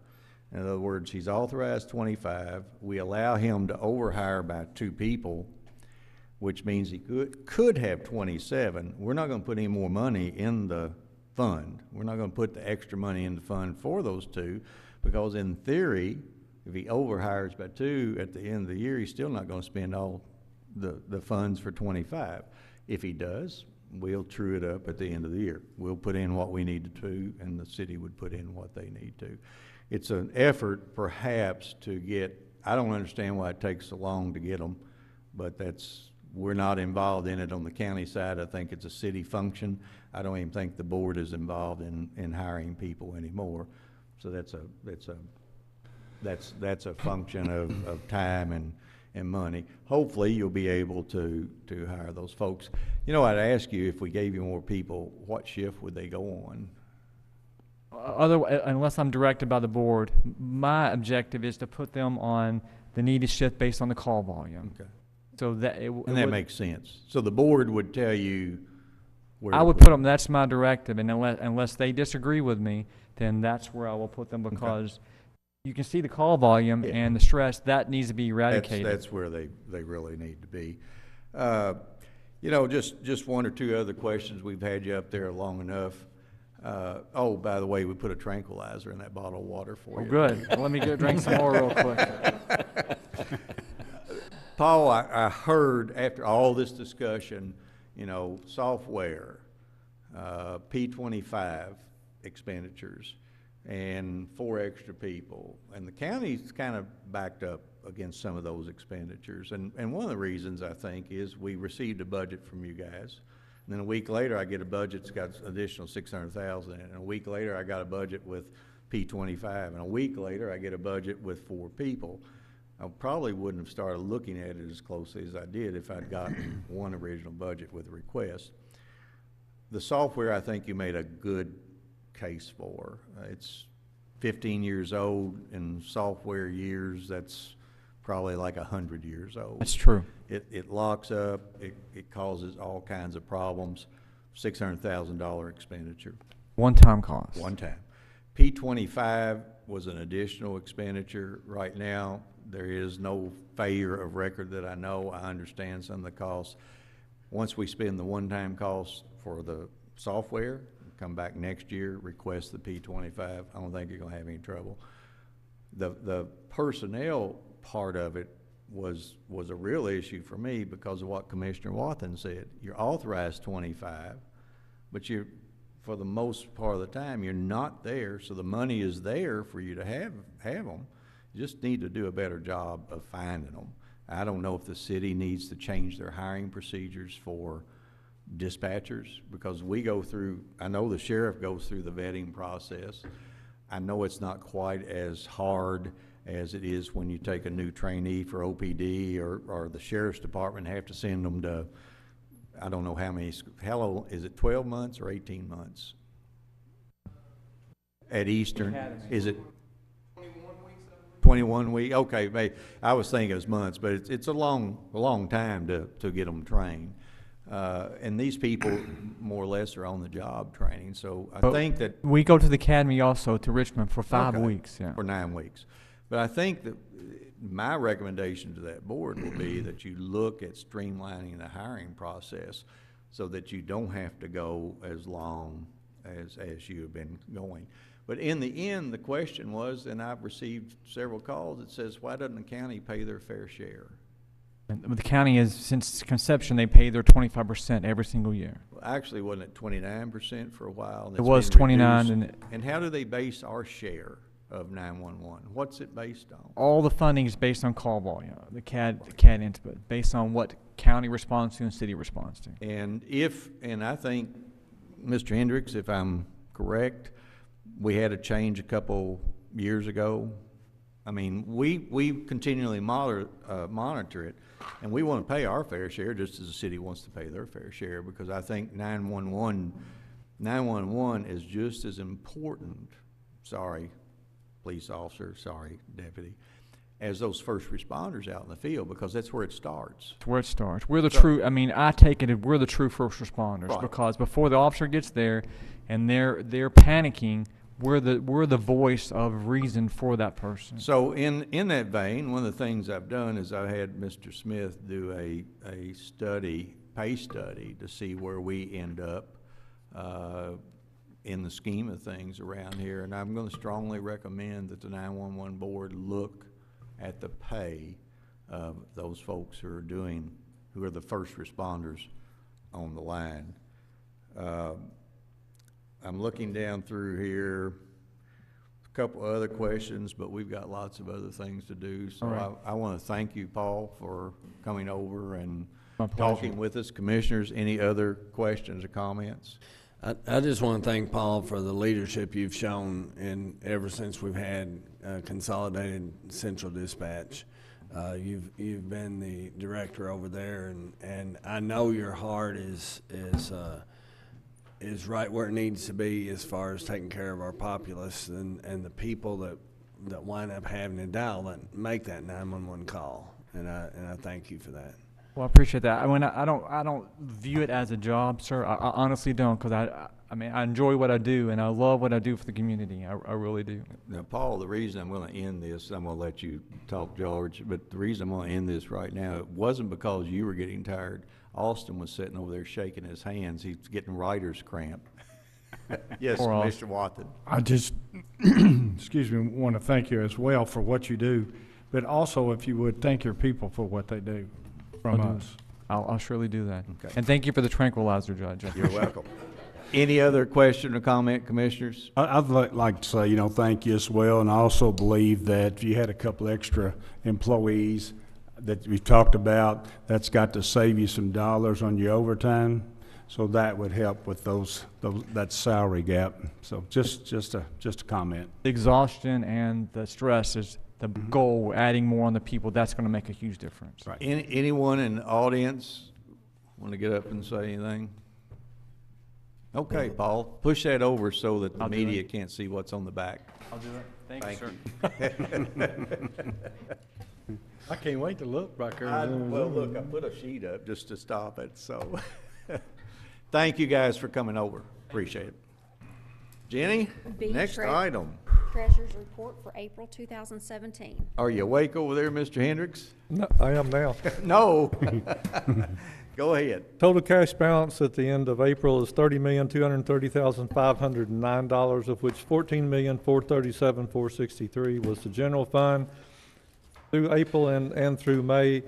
In other words, he's authorized 25. We allow him to overhire by 2 people, which means he could have 27. We're not going to put any more money in the fund. We're not going to put the extra money in the fund for those 2, because in theory, if he overhires by 2 at the end of the year, he's still not going to spend all the funds for 25. If he does, we'll true it up at the end of the year. We'll put in what we need to, and the city would put in what they need to. It's an effort perhaps to get, I don't understand why it takes so long to get them, but we're not involved in it on the county side. I think it's a city function. I don't even think the board is involved in hiring people anymore. So that's a function of time and money. Hopefully you'll be able to hire those folks. You know, I'd ask you, if we gave you more people, what shift would they go on? Unless I'm directed by the board, my objective is to put them on the needed shift based on the call volume. Okay. So that And that makes sense. So the board would tell you where I to would put them. That's my directive, and unless they disagree with me, then that's where I will put them, because you can see the call volume and the stress that needs to be eradicated. That's where they really need to be. You know, just 1 or 2 other questions. We've had you up there long enough. Oh, by the way, we put a tranquilizer in that bottle of water for Oh, you. good. Well, let me go drink some more real quick. Paul, I heard after all this discussion, you know, software, P25 expenditures, and 4 extra people. And the county's kind of backed up against some of those expenditures. And one of the reasons, I think, is we received a budget from you guys. And then a week later, I get a budget that's got additional $600,000 in it. And a week later, I got a budget with P25. And a week later, I get a budget with 4 people. I probably wouldn't have started looking at it as closely as I did if I'd gotten one original budget with a request. The software, I think you made a good case for. It's 15 years old. In software years, that's probably like 100 years old. That's true. It locks up, it causes all kinds of problems. $600,000 expenditure. One-time cost. One time. P25 was an additional expenditure. Right now, there is no failure of record that I know. I understand some of the costs. Once we spend the one-time cost for the software, come back next year, request the P25, I don't think you're gonna have any trouble. The personnel part of it, was a real issue for me because of what Commissioner Wathen said. You're authorized 25, but you're, for the most part of the time, you're not there, so the money is there for you to have them. You just need to do a better job of finding them. I don't know if the city needs to change their hiring procedures for dispatchers, because we go through, I know the sheriff goes through the vetting process. I know it's not quite as hard as it is when you take a new trainee for OPD, or the sheriff's department have to send them to, I don't know how many, is it 12 months or 18 months? At Eastern, is it 21 weeks? Okay, I was thinking it was months, but it's a long time to get them trained. And these people more or less are on the job training, so I think that We go to the academy also, to Richmond, for 5 Okay. weeks, yeah. for 9 weeks. But I think that my recommendation to that board will be that you look at streamlining the hiring process so that you don't have to go as long as you have been going. But in the end, the question was, and I've received several calls, it says, why doesn't the county pay their fair share? And the county is, since conception, they pay their 25% every single year. Well, actually, wasn't it 29% for a while? and It it's was been 29, reduced? and And how do they base our share of 911? What's it based on? all the funding is based on call volume, the CAD input, based on what county responds to and city responds to. And I think, Mr. Hendricks, if I'm correct, we had a change a couple years ago. I mean, we continually monitor it, and we want to pay our fair share just as the city wants to pay their fair share, because I think 911 is just as important, sorry, police officer, sorry, deputy, as those first responders out in the field, because that's where it starts. It's where it starts. We're the true, I mean, I take it, we're the true first responders, Right. because before the officer gets there and they're panicking, we're the voice of reason for that person. So in that vein, one of the things I've done is I had Mr. Smith do a pay study to see where we end up in the scheme of things around here. And I'm going to strongly recommend that the 911 board look at the pay of those folks who are the first responders on the line. I'm looking down through here, a couple other questions, but we've got lots of other things to do. So All right. I want to thank you, Paul, for coming over and My pleasure. talking with us. Commissioners, any other questions or comments? I just want to thank Paul for the leadership you've shown ever since we've had consolidated central dispatch. You've been the director over there, and I know your heart is right where it needs to be as far as taking care of our populace and the people that wind up having to dial that, make that 911 call. And I thank you for that. Well, I appreciate that. I don't view it as a job, sir. I honestly don't, because I mean, I enjoy what I do, and I love what I do for the community. I really do. Now, Paul, the reason I'm going to end this, I'm going to let you talk, George, but the reason I'm going to end this right now, it wasn't because you were getting tired. Austin was sitting over there shaking his hands. He's getting writer's cramp. Yes, Poor Mr. Wathen. I just, excuse me, want to thank you as well for what you do, but also, if you would, thank your people for what they do from I'll do us. I'll surely do that. Okay. And thank you for the tranquilizer, Judge. You're welcome. Any other question or comment, Commissioners? I'd like to say, thank you as well, and I also believe that if you had a couple extra employees that we've talked about, that's got to save you some dollars on your overtime, so that would help with that salary gap. So just a comment. The exhaustion and the stress is the goal. Adding more on the people, that's going to make a huge difference. Right. Anyone in the audience want to get up and say anything? Okay, Paul, push that over so that the I'll do media it. can't see what's on the back. I'll do it. Thank you, Thank sir. I can't wait to look back there. Well, look, I put a sheet up just to stop it, so. Thank you guys for coming over. Appreciate it. Jenny, B, next Trey. item. Treasurer's report for April 2017. Are you awake over there, Mr. Hendricks? No, I am now. No. Go ahead. Total cash balance at the end of April is $30,230,509, of which $14,437,463 was the general fund, Through April and through May,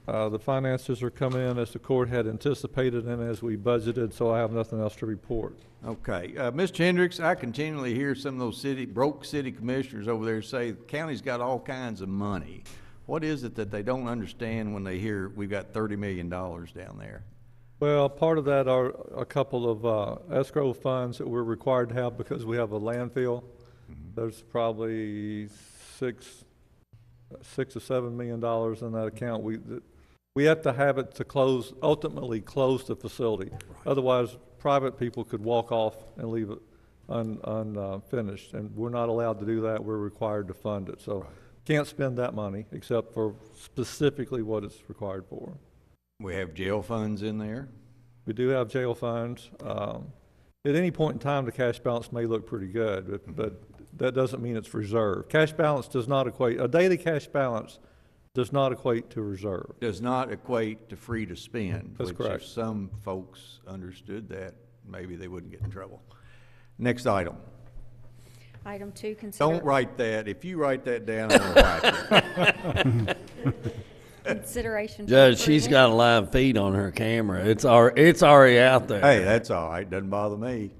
the finances are coming in as the court had anticipated and as we budgeted, so I have nothing else to report. Okay, Mr. Hendricks, I continually hear some of those broke city commissioners over there say the county's got all kinds of money. What is it that they don't understand when they hear we've got $30 million down there? Well, part of that are a couple of escrow funds that we're required to have because we have a landfill. There's probably $6 or $7 million in that account. We have to have it to ultimately close the facility. Right. Otherwise, private people could walk off and leave it unfinished, and we're not allowed to do that. We're required to fund it. So can't spend that money except for specifically what it's required for. We have jail funds in there. We do have jail funds. At any point in time, the cash balance may look pretty good, but that doesn't mean it's reserved. Cash balance does not equate, a daily cash balance does not equate to reserve. Does not equate to free to spend. That's correct. If some folks understood that, maybe they wouldn't get in trouble. Next item. Item 2, Don't write that. If you write that down, I'm gonna write it. consideration for Judge, she's approval. got a live feed on her camera. It's already out there. Hey, that's all right. Doesn't bother me.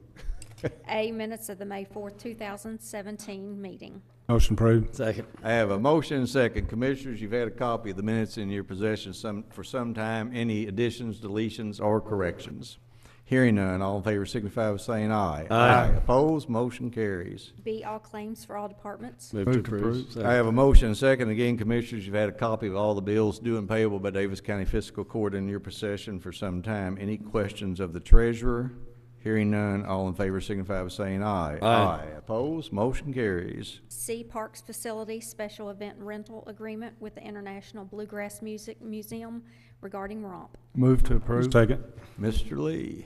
A, minutes of the May 4th, 2017 meeting. Motion approved. Second. I have a motion and a second. Commissioners, you've had a copy of the minutes in your possession for some time. Any additions, deletions, or corrections? Hearing none, all in favor signify by saying aye. Aye. Opposed, motion carries. B, all claims for all departments. Move to approve. I have a motion and a second. Again, Commissioners, you've had a copy of all the bills due and payable by Daviess County Fiscal Court in your possession for some time. Any questions of the treasurer? Hearing none, all in favor signify by saying aye. Aye. Opposed, motion carries. C, Parks Facility Special Event Rental Agreement with the International Bluegrass Music Museum regarding ROMP. Move to approve. Second. Mr. Lee.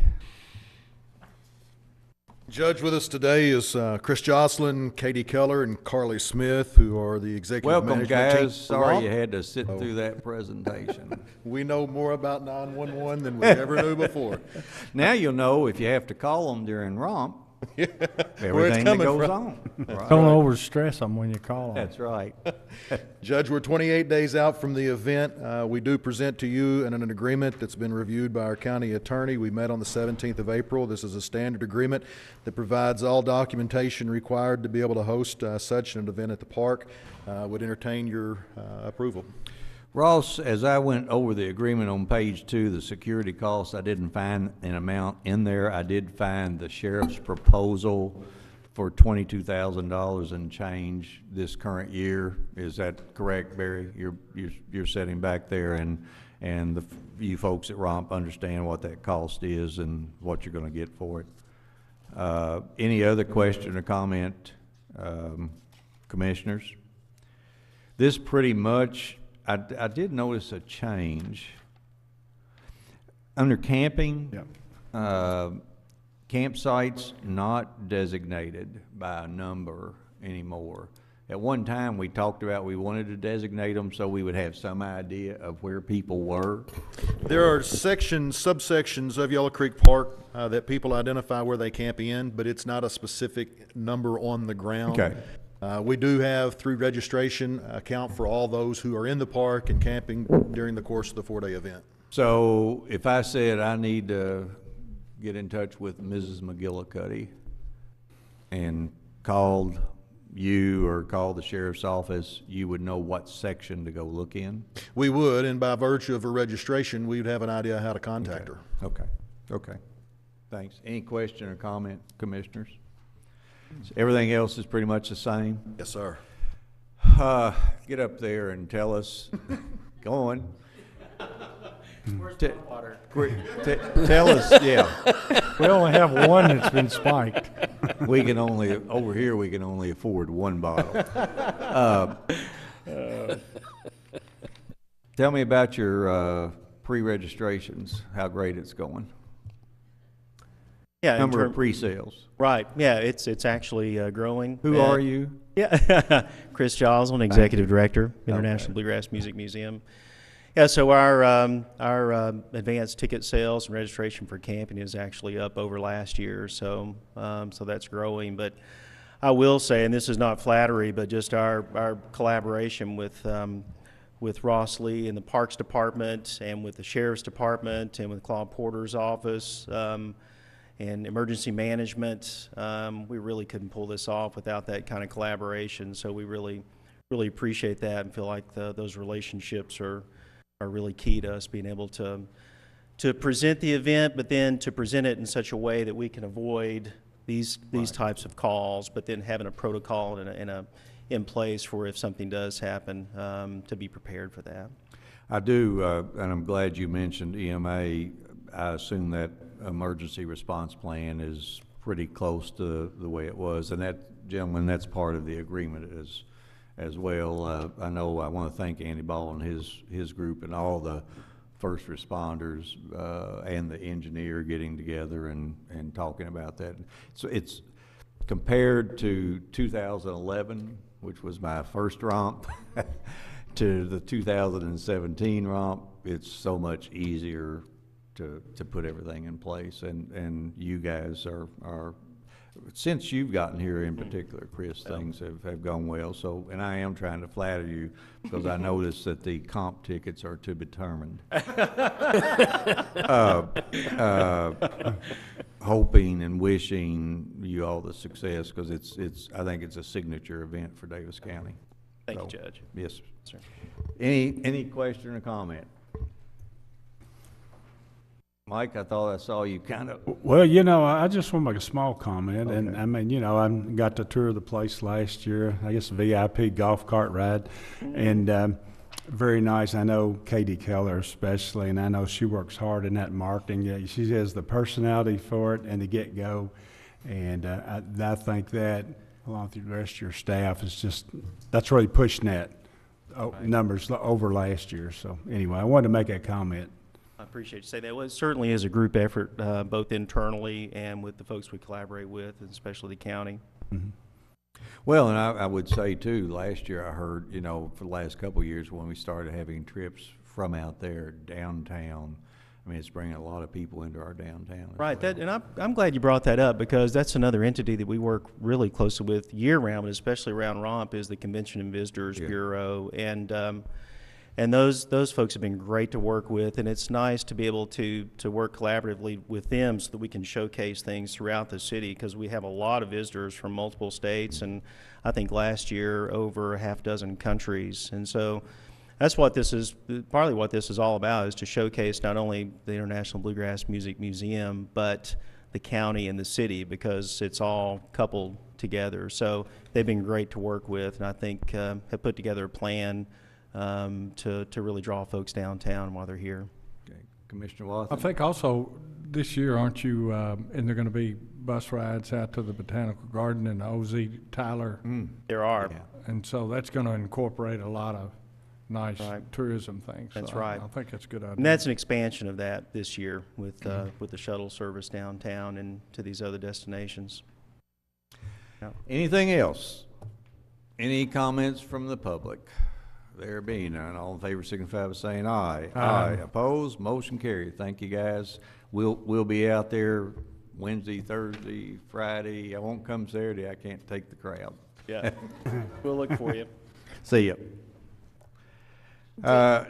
Judge, with us today is Chris Jocelyn, Katie Keller, and Carly Smith, who are the executive Welcome, management team. guys. Sorry ROMP. you had to sit through that presentation. We know more about 911 than we ever knew before. Now you'll know if you have to call them during ROMP, everything that coming goes from. on. Right. Don't overstress them when you call them. That's right. Judge, we're 28 days out from the event. We do present to you an agreement that's been reviewed by our county attorney. We met on the 17th of April. This is a standard agreement that provides all documentation required to be able to host such an event at the park. Would entertain your approval. Ross, as I went over the agreement on page 2, the security costs, I didn't find an amount in there. I did find the sheriff's proposal for $22,000 and change this current year. Is that correct, Barry? You're sitting back there, and you folks at ROMP understand what that cost is and what you're going to get for it. Any other question or comment, commissioners? This pretty much. I did notice a change. Under camping, campsites not designated by a number anymore. At one time, we talked about we wanted to designate them so we would have some idea of where people were. There are subsections of Yellow Creek Park that people identify where they camp in, but it's not a specific number on the ground. Okay. We do have, through registration, account for all those who are in the park and camping during the course of the 4-day event. So if I said I need to get in touch with Mrs. McGillicuddy and called you or called the sheriff's office, you would know what section to go look in? We would, and by virtue of her registration, we'd have an idea how to contact her. Okay. Thanks. Any question or comment, commissioners? So everything else is pretty much the same? Yes, sir. Get up there and tell us. Go on. Where's my water? Tell us, yeah. We only have one that's been spiked. Over here, we can only afford one bottle. Tell me about your pre-registrations, how great it's going. Yeah, Number of pre-sales. Right. Yeah, it's actually growing. Who are you? Yeah, Chris Joslin, Executive Director, International Bluegrass Music Museum. Yeah, so our advanced ticket sales and registration for camping is actually up over last year, so that's growing. But I will say, and this is not flattery, but just our collaboration with with Ross Lee in the Parks Department and with the Sheriff's Department and with Claude Porter's office and emergency management. We really couldn't pull this off without that kind of collaboration, so we really appreciate that and feel like those relationships are really key to us being able to present the event, but then to present it in such a way that we can avoid these types of calls, but then having a protocol in place for if something does happen, to be prepared for that. I do, and I'm glad you mentioned EMA. I assume that emergency response plan is pretty close to the way it was, and that, gentlemen, that's part of the agreement as well. I know I want to thank Andy Ball and his group and all the first responders and the engineer getting together and talking about that. So it's compared to 2011, which was my first ROMP, to the 2017 ROMP, it's so much easier to put everything in place. And you guys are since you've gotten here in particular, Chris, things have gone well. So, and I am trying to flatter you because I noticed that the comp tickets are to be determined. Hoping and wishing you all the success because I think it's a signature event for Daviess County. Thank you, Judge. Yes, Sir. Any question or comment? Mike, I thought I saw you kind of. Well, I just want to make a small comment. Okay. And I mean, I got to tour the place last year, I guess a VIP golf cart ride, and very nice. I know Katie Keller especially, and I know she works hard in that marketing. Yeah, she has the personality for it and the get-go, and I think that, along with the rest of your staff, that's really pushing that numbers over last year. So anyway, I wanted to make that comment. I appreciate you saying that. Well, it certainly is a group effort, both internally and with the folks we collaborate with, and especially the county. Mm-hmm. Well, and I would say too, last year I heard, for the last couple of years when we started having trips from out there downtown, I mean, it's bringing a lot of people into our downtown. Right, well. and I'm glad you brought that up because that's another entity that we work really closely with year-round, especially around ROMP, is the Convention and Visitors Bureau, and those folks have been great to work with, and it's nice to be able to work collaboratively with them so that we can showcase things throughout the city because we have a lot of visitors from multiple states, and I think last year over a half dozen countries. And so that's what this is, partly what this is all about, is to showcase not only the International Bluegrass Music Museum, but the county and the city because it's all coupled together. So they've been great to work with, and I think have put together a plan to really draw folks downtown while they're here. Okay. Commissioner Watson? I think also this year, aren't you, and there going to be bus rides out to the Botanical Garden and the OZ Tyler? There are. Yeah. And so that's going to incorporate a lot of nice tourism things. That's so right. I think that's a good idea. And that's an expansion of that this year with the shuttle service downtown and to these other destinations. Yeah. Anything else? Any comments from the public? There being none, all in favor signify by saying aye. Aye. Opposed? Motion carried. Thank you, guys. We'll be out there Wednesday, Thursday, Friday. I won't come Saturday. I can't take the crowd. Yeah. We'll look for you. See ya.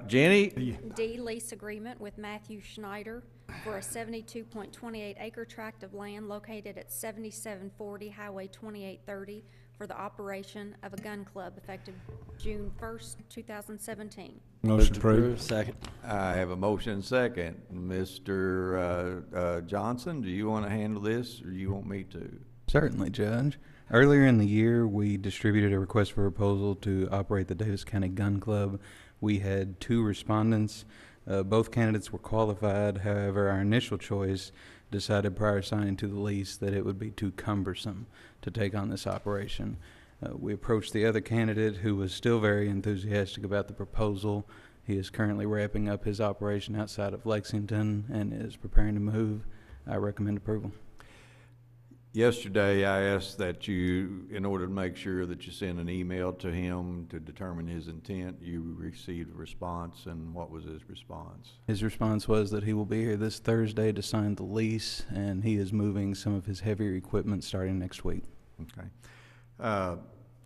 Jenny? D, lease agreement with Matthew Schneider for a 72.28 acre tract of land located at 7740 Highway 2830 for the operation of a gun club effective June 1st, 2017. Motion approved. Second. I have a motion and second. Mr. Johnson, do you want to handle this or do you want me to? Certainly, Judge. Earlier in the year, we distributed a request for proposal to operate the Daviess County Gun Club. We had 2 respondents. Both candidates were qualified. However, our initial choice decided prior to signing to the lease that it would be too cumbersome to take on this operation. We approached the other candidate who was still very enthusiastic about the proposal. He is currently wrapping up his operation outside of Lexington and is preparing to move. I recommend approval. Yesterday, I asked that you, in order to make sure that you send an email to him to determine his intent, you received a response, and what was his response? His response was that he will be here this Thursday to sign the lease, and he is moving some of his heavier equipment starting next week. Okay.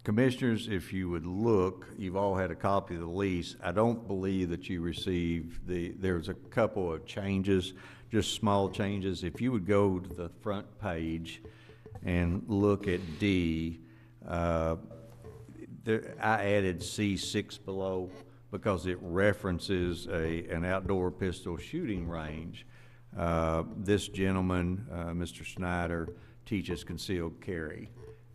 Commissioners, if you would look, you've all had a copy of the lease. I don't believe that you received there's a couple of changes, just small changes. If you would go to the front page and look at D, I added C6 below because it references an outdoor pistol shooting range. This gentleman, Mr. Schneider, teaches concealed carry.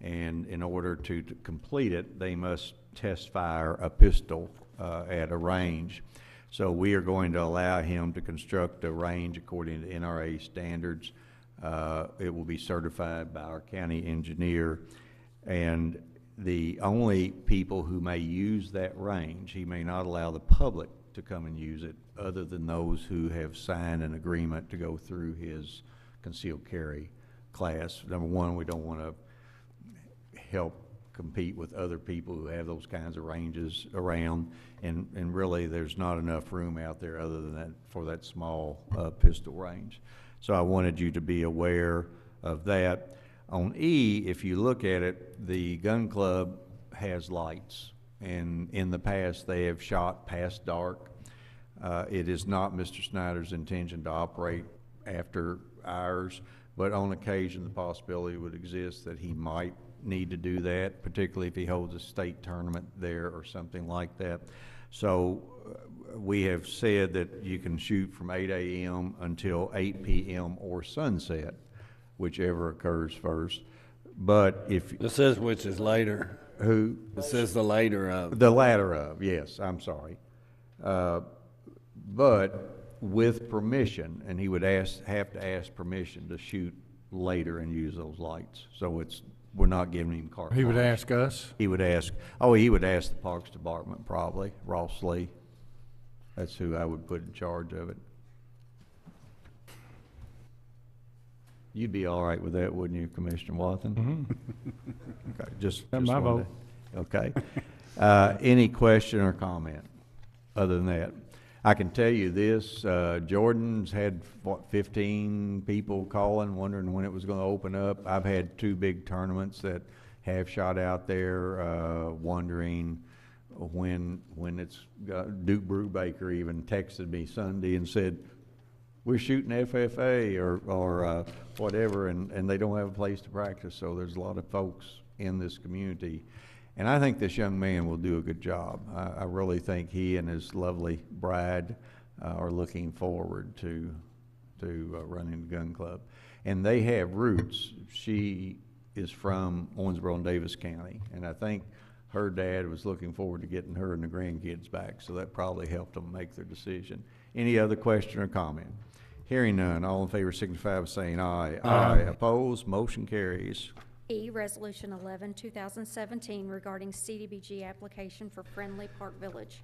And in order to complete it, they must test fire a pistol at a range. So we are going to allow him to construct a range according to NRA standards. It will be certified by our county engineer. And the only people who may use that range, he may not allow the public to come and use it other than those who have signed an agreement to go through his concealed carry class. Number one, we don't want to help compete with other people who have those kinds of ranges around, and really there's not enough room out there other than that for that small pistol range. So I wanted you to be aware of that. On E, if you look at it, the gun club has lights, and in the past they have shot past dark. It is not Mr. Schneider's intention to operate after hours, but on occasion the possibility would exist that he might need to do that, particularly if he holds a state tournament there or something like that. So we have said that you can shoot from 8 a.m. until 8 p.m. or sunset, whichever occurs first. But if It says which is later. who It says the later of. the latter of, yes, I'm sorry. But with permission, and he would have to ask permission to shoot later and use those lights. So we're not giving him carte He would blanche. ask us. He would ask the Parks Department probably, Ross Lee. That's who I would put in charge of it. You'd be all right with that, wouldn't you, Commissioner Watson? Okay, just That's my wanted vote. to- Okay. Any question or comment other than that? I can tell you this, Jordan's had, 15 people calling, wondering when it was gonna open up. I've had 2 big tournaments that have shot out there, wondering when it's, Duke Brubaker even texted me Sunday and said, we're shooting FFA or whatever, and they don't have a place to practice. So there's a lot of folks in this community. And I think this young man will do a good job. I really think he and his lovely bride are looking forward to running the gun club. And they have roots. She is from Owensboro and Daviess County, and I think her dad was looking forward to getting her and the grandkids back, so that probably helped them make their decision. Any other question or comment? Hearing none, all in favor signify by saying aye. Aye. Opposed, motion carries. E, Resolution 11, 2017, regarding CDBG application for Friendly Park Village.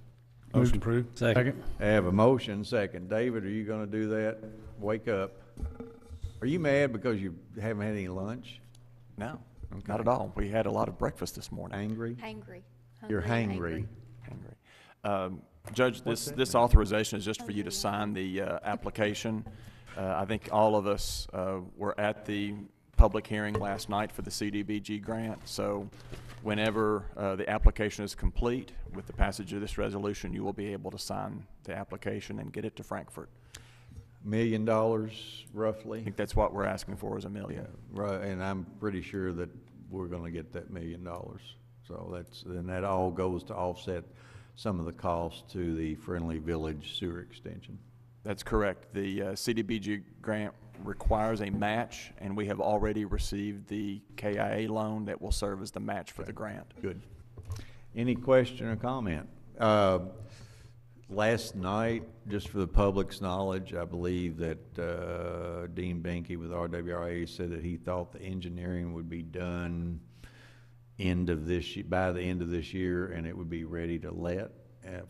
Motion approved. Second. I have a motion, second. David, are you gonna do that? Wake up. Are you mad because you haven't had any lunch? No, Okay. not at all. We had a lot of breakfast this morning. Angry? Hangry. You're Hungry and hangry. Hangry. Judge, this authorization is just for you to sign the application. I think all of us were at the public hearing last night for the CDBG grant, so whenever the application is complete, with the passage of this resolution, you will be able to sign the application and get it to Frankfurt. $1 million roughly? I think that's what we're asking for, is $1 million. Right, and I'm pretty sure that we're gonna get that $1 million. So then that all goes to offset some of the costs to the Friendly Village sewer extension. That's correct. The CDBG grant requires a match, and we have already received the KIA loan that will serve as the match for the grant. Good. Any question or comment? Last night, just for the public's knowledge, I believe that Dean Benke with RWRA said that he thought the engineering would be done by the end of this year, and it would be ready to let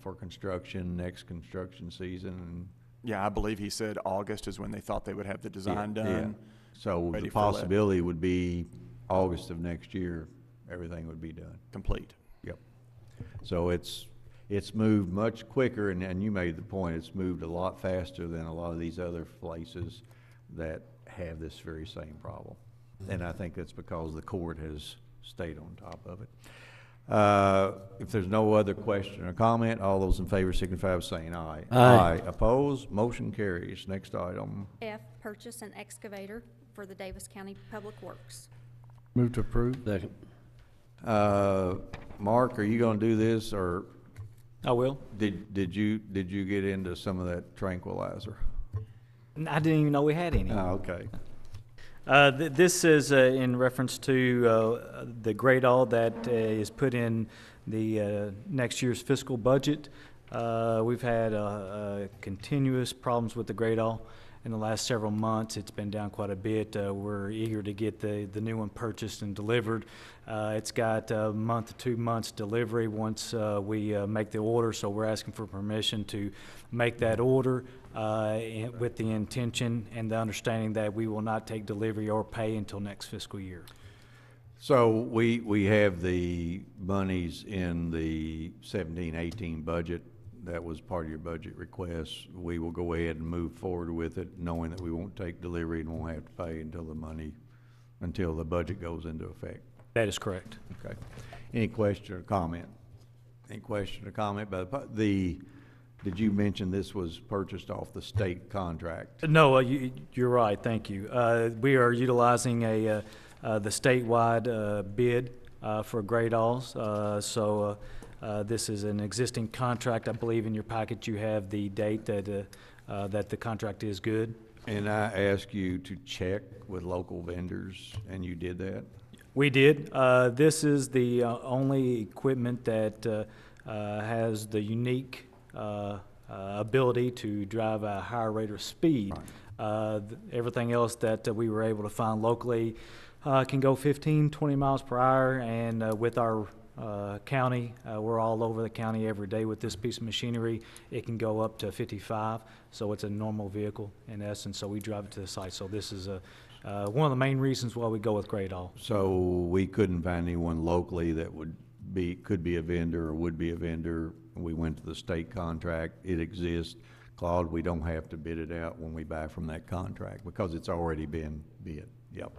for construction next construction season. Yeah, I believe he said August is when they thought they would have the design Yeah. done. So ready the for let. possibility would be August of next year, everything would be done. Complete. Yep. So it's moved much quicker, and you made the point, it's moved a lot faster than a lot of these other places that have this very same problem. And I think that's because the court has stayed on top of it. If there's no other question or comment, all those in favor signify by saying aye. Aye. Opposed? Motion carries. Next item. F, purchase an excavator for the Davis County Public Works. Move to approve. Second. Mark, are you gonna do this, or I will. did you get into some of that tranquilizer? I didn't even know we had any. Oh, okay. This is in reference to the grade all that is put in the next year's fiscal budget. We've had continuous problems with the grade all in the last several months. It's been down quite a bit. We're eager to get the new one purchased and delivered. It's got a month to 2 months delivery once we make the order, so we're asking for permission to make that order with the intention and the understanding that we will not take delivery or pay until next fiscal year. So we have the monies in the 17-18 budget. That was part of your budget request. We will go ahead and move forward with it, knowing that we won't take delivery and won't have to pay until the budget goes into effect. That is correct. Okay. Any question or comment? Any question or comment by did you mention this was purchased off the state contract? No, you're right. Thank you. We are utilizing the statewide bid for grade alls. This is an existing contract. I believe in your packet you have the date that the contract is good. And I asked you to check with local vendors, and you did that? We did. This is the only equipment that has the unique ability to drive a higher rate of speed. Right. Everything else that we were able to find locally can go 15, 20 miles per hour, and with our county, we're all over the county every day with this piece of machinery. It can go up to 55, so it's a normal vehicle in essence, so we drive it to the site. So this is one of the main reasons why we go with grade all. So we couldn't find anyone locally that could be a vendor or would be a vendor. We went to the state contract. It exists. Claude, we don't have to bid it out when we buy from that contract because it's already been bid. Yep.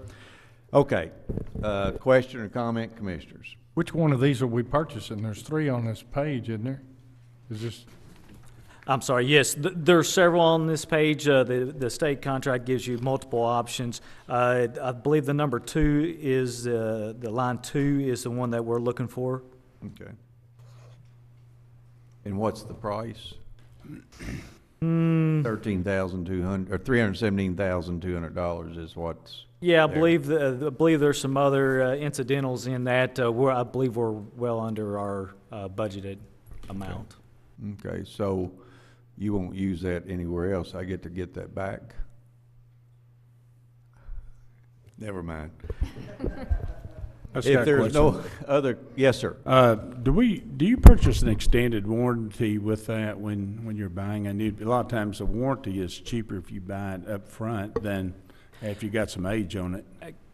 Okay. Question or comment, commissioners? Which one of these are we purchasing? There's 3 on this page, isn't there? Is this? I'm sorry, yes, there's several on this page. The state contract gives you multiple options. I believe the number 2 is, the line 2 is the one that we're looking for. Okay. And what's the price? $13,200 or $317,200 is what's. Yeah, I there. believe there's some other incidentals in that. I believe we're well under our budgeted amount. Okay, so you won't use that anywhere else. I get to get that back? Never mind. If there's no other, yes, sir. Do you purchase an extended warranty with that when you're buying a new? A lot of times the warranty is cheaper if you buy it up front than if you got some age on it.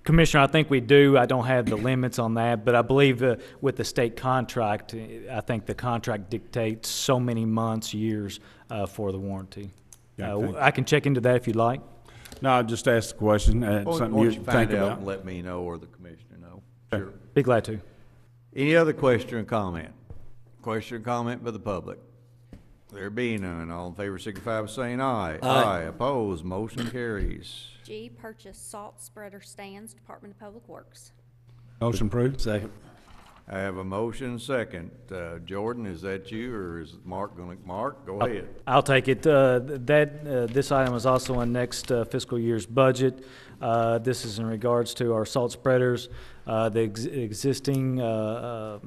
Commissioner, I think we do. I don't have the limits on that, but I believe with the state contract, I think the contract dictates so many months, years for the warranty. Yeah, I can check into that if you'd like. No, I just asked the question. Something Won't you you think find out about. and let me know or the commissioner know? Sure. Be glad to. Any other question or comment? Question or comment by the public? There being none, all in favor signify by saying aye. Aye. Opposed, motion carries. G, purchase salt spreader stands, Department of Public Works. Motion approved. Second. I have a motion second. Jordan, is that you or is Mark going to? Mark, go ahead. I'll take it. This item is also on next fiscal year's budget. This is in regards to our salt spreaders. The existing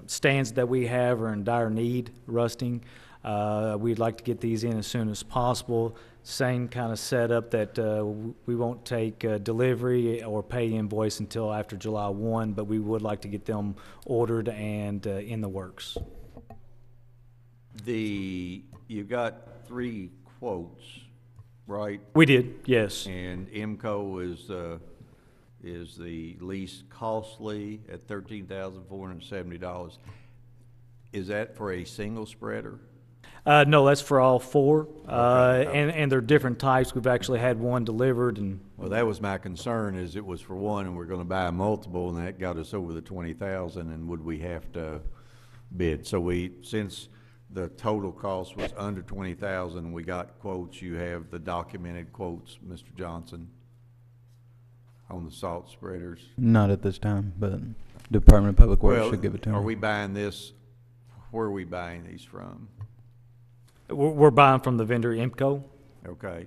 stands that we have are in dire need, rusting. We'd like to get these in as soon as possible. Same kind of setup that we won't take delivery or pay invoice until after July 1, but we would like to get them ordered and in the works. You got 3 quotes, right? We did, yes. And IMCO is the least costly at $13,470. Is that for a single spreader? No, that's for all 4, Okay. and they're different types. We've actually had one delivered, and Well, that was my concern, is it was for one, and we're gonna buy multiple, and that got us over the 20,000, and would we have to bid. So since the total cost was under 20,000, we got quotes. You have the documented quotes, Mr. Johnson, on the salt spreaders. Not at this time, but Department of Public Works Well, should give it to me. are we buying this, where are we buying these from? We're buying from the vendor IMCO. Okay.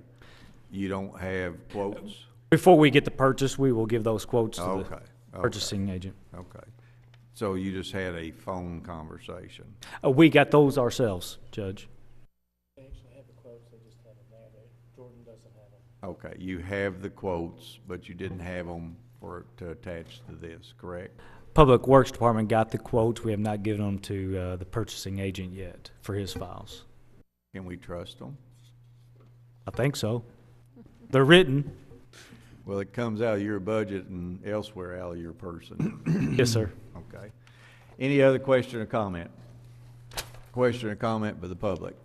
You don't have quotes? Before we get the purchase, we will give those quotes to Okay. the purchasing agent. Okay. So you just had a phone conversation? We got those ourselves, Judge. They actually have the quotes, they just have them there. Jordan doesn't have them. Okay, you have the quotes, but you didn't have them to attach to this, correct? Public Works Department got the quotes. We have not given them to the purchasing agent yet for his files. Can we trust them? I think so. They're written. Well, it comes out of your budget and elsewhere out of your person. Yes, sir. Okay. Any other question or comment? Question or comment by the public?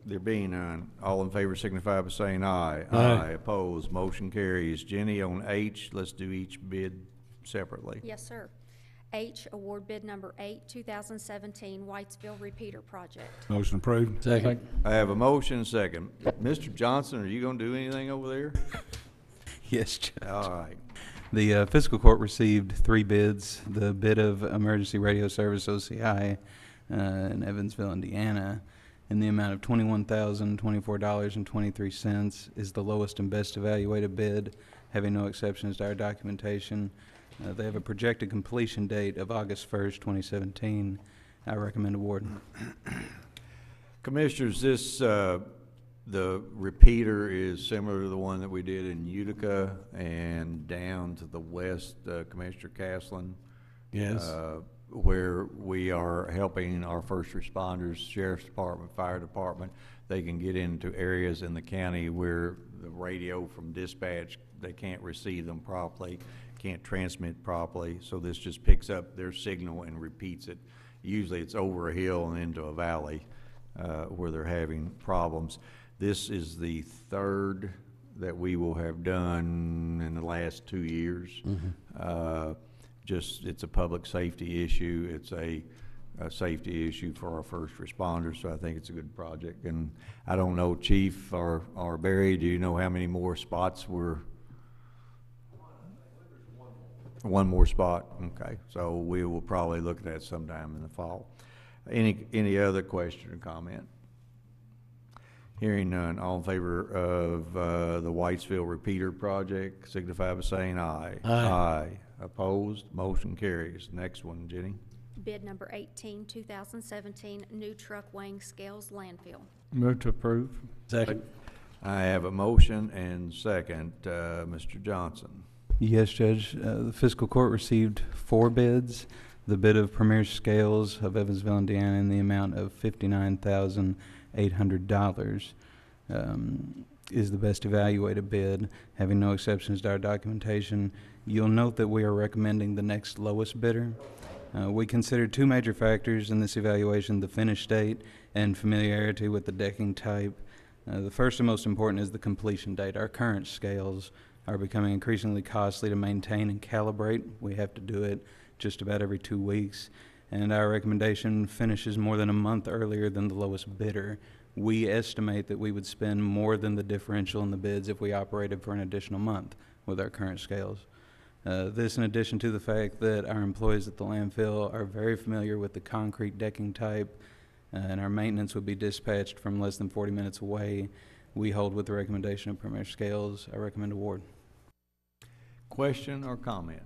There being none, all in favor signify by saying aye. Aye. Opposed, motion carries. Jenny, on H, let's do each bid separately. Yes, sir. H, award bid number 8, 2017 Whitesville Repeater Project. Motion approved. Second. I have a motion, second. Mr. Johnson, are you gonna do anything over there? Yes, Judge. All right. The fiscal court received 3 bids. The bid of Emergency Radio Service OCI in Evansville, Indiana, in the amount of $21,024.23 is the lowest and best evaluated bid, having no exceptions to our documentation. They have a projected completion date of August 1st, 2017. I recommend award. Commissioners, this, the repeater is similar to the one that we did in Utica and down to the west, Commissioner Castlen. Yes. Where we are helping our first responders, Sheriff's Department, Fire Department. They can get into areas in the county where the radio from dispatch, they can't receive them properly, can't transmit properly. So this just picks up their signal and repeats it. Usually it's over a hill and into a valley where they're having problems. This is the third that we will have done in the last 2 years. Just, it's a public safety issue. It's a safety issue for our first responders, so I think it's a good project. And I don't know, Chief or Barry, do you know how many more spots were? One more spot, okay. So we will probably look at that sometime in the fall. Any other question or comment? Hearing none, all in favor of the Whitesville Repeater Project, signify by saying aye. Aye. Opposed, motion carries. Next one, Jenny. Bid number 18, 2017 new truck weighing scales landfill. Move to approve. Second. I have a motion and second. Mr. Johnson. Yes, Judge. The fiscal court received 4 bids. The bid of Premier Scales of Evansville, Indiana, in the amount of $59,800 is the best evaluated bid, having no exceptions to our documentation. You'll note that we are recommending the next lowest bidder. We considered 2 major factors in this evaluation: the finish date and familiarity with the decking type. The first and most important is the completion date. Our current scales are becoming increasingly costly to maintain and calibrate. We have to do it just about every 2 weeks, and our recommendation finishes more than a month earlier than the lowest bidder. We estimate that we would spend more than the differential in the bids if we operated for an additional month with our current scales. This in addition to the fact that our employees at the landfill are very familiar with the concrete decking type, and our maintenance would be dispatched from less than 40 minutes away. We hold with the recommendation of Premier Scales. I recommend award. Question or comment?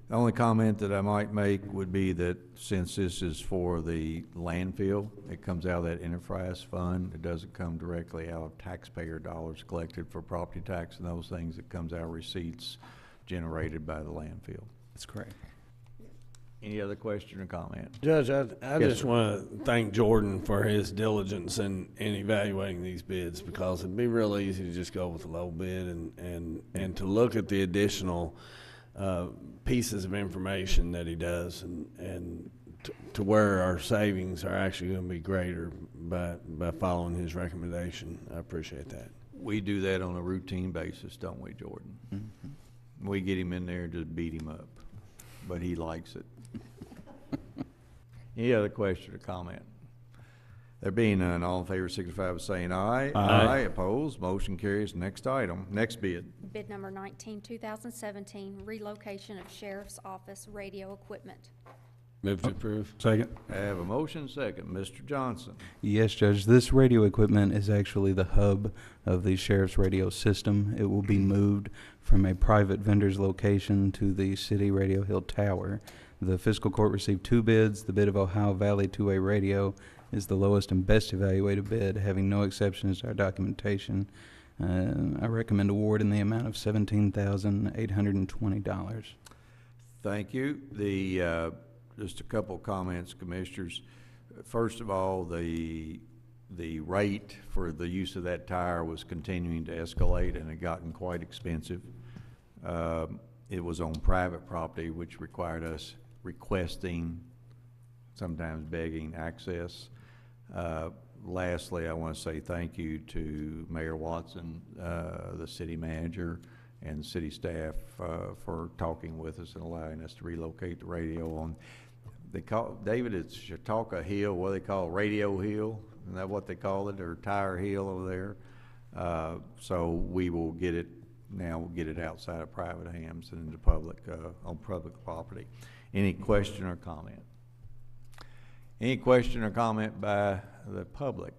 The only comment that I might make would be that since this is for the landfill, it comes out of that enterprise fund. It doesn't come directly out of taxpayer dollars collected for property tax and those things. It comes out of receipts generated by the landfill. That's correct. Any other question or comment? Judge, I Yes, just sir. want to thank Jordan for his diligence in evaluating these bids, because it'd be real easy to just go with a low bid and to look at the additional pieces of information that he does and to where our savings are actually going to be greater by following his recommendation. I appreciate that. We do that on a routine basis, don't we, Jordan? Mm-hmm. We get him in there and just beat him up, but he likes it. Any other question or comment? There being none, all in favor signify by saying aye. Aye. Opposed, motion carries. Next item, next bid. Bid number 19, 2017, relocation of Sheriff's Office radio equipment. Move to approve. Second. I have a motion second. Mr. Johnson. Yes, Judge, this radio equipment is actually the hub of the sheriff's radio system. It will be moved from a private vendor's location to the city Radio Hill Tower. The fiscal court received 2 bids. The bid of Ohio Valley 2A Radio is the lowest and best evaluated bid, having no exceptions to our documentation. I recommend award in the amount of $17,820. Thank you. Just a couple comments, Commissioners. First of all, the rate for the use of that tire was continuing to escalate and had gotten quite expensive. It was on private property, which required us requesting, sometimes begging, access. Lastly, I want to say thank you to Mayor Watson, the city manager, and city staff for talking with us and allowing us to relocate the radio on. They call, David, it's Chautauqua Hill, what they call Radio Hill. Isn't that what they call it, or Tire Hill over there? So we will get it, now we'll get it outside of private hands and into public, on public property. Any question or comment? Any question or comment by the public?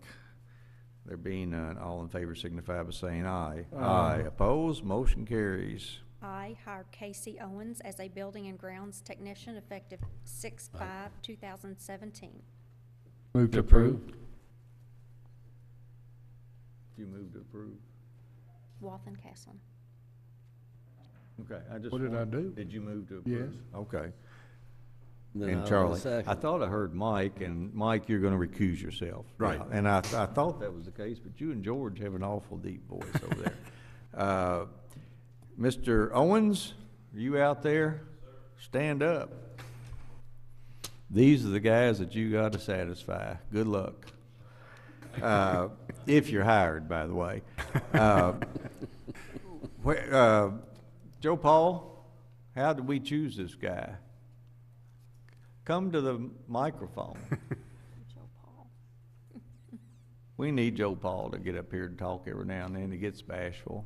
There being none, all in favor signify by saying aye. Aye. Opposed, motion carries. I hire Casey Owens as a building and grounds technician effective 6/5/2017. Move to approve. You move to approve. Walton Castlen. Okay, I just. What did I do? Did you move to approve? Yes. Okay. Then And I'll Charlie, second. I thought I heard Mike, and Mike, you're gonna recuse yourself. Right. Yeah, and I thought that was the case, but you and George have an awful deep voice over there. Mr. Owens, are you out there? Stand up. These are the guys that you gotta satisfy. Good luck. If you're hired, by the way. Joe Paul, how did we choose this guy? Come to the microphone. Joe Paul. We need Joe Paul to get up here and talk every now and then. He gets bashful.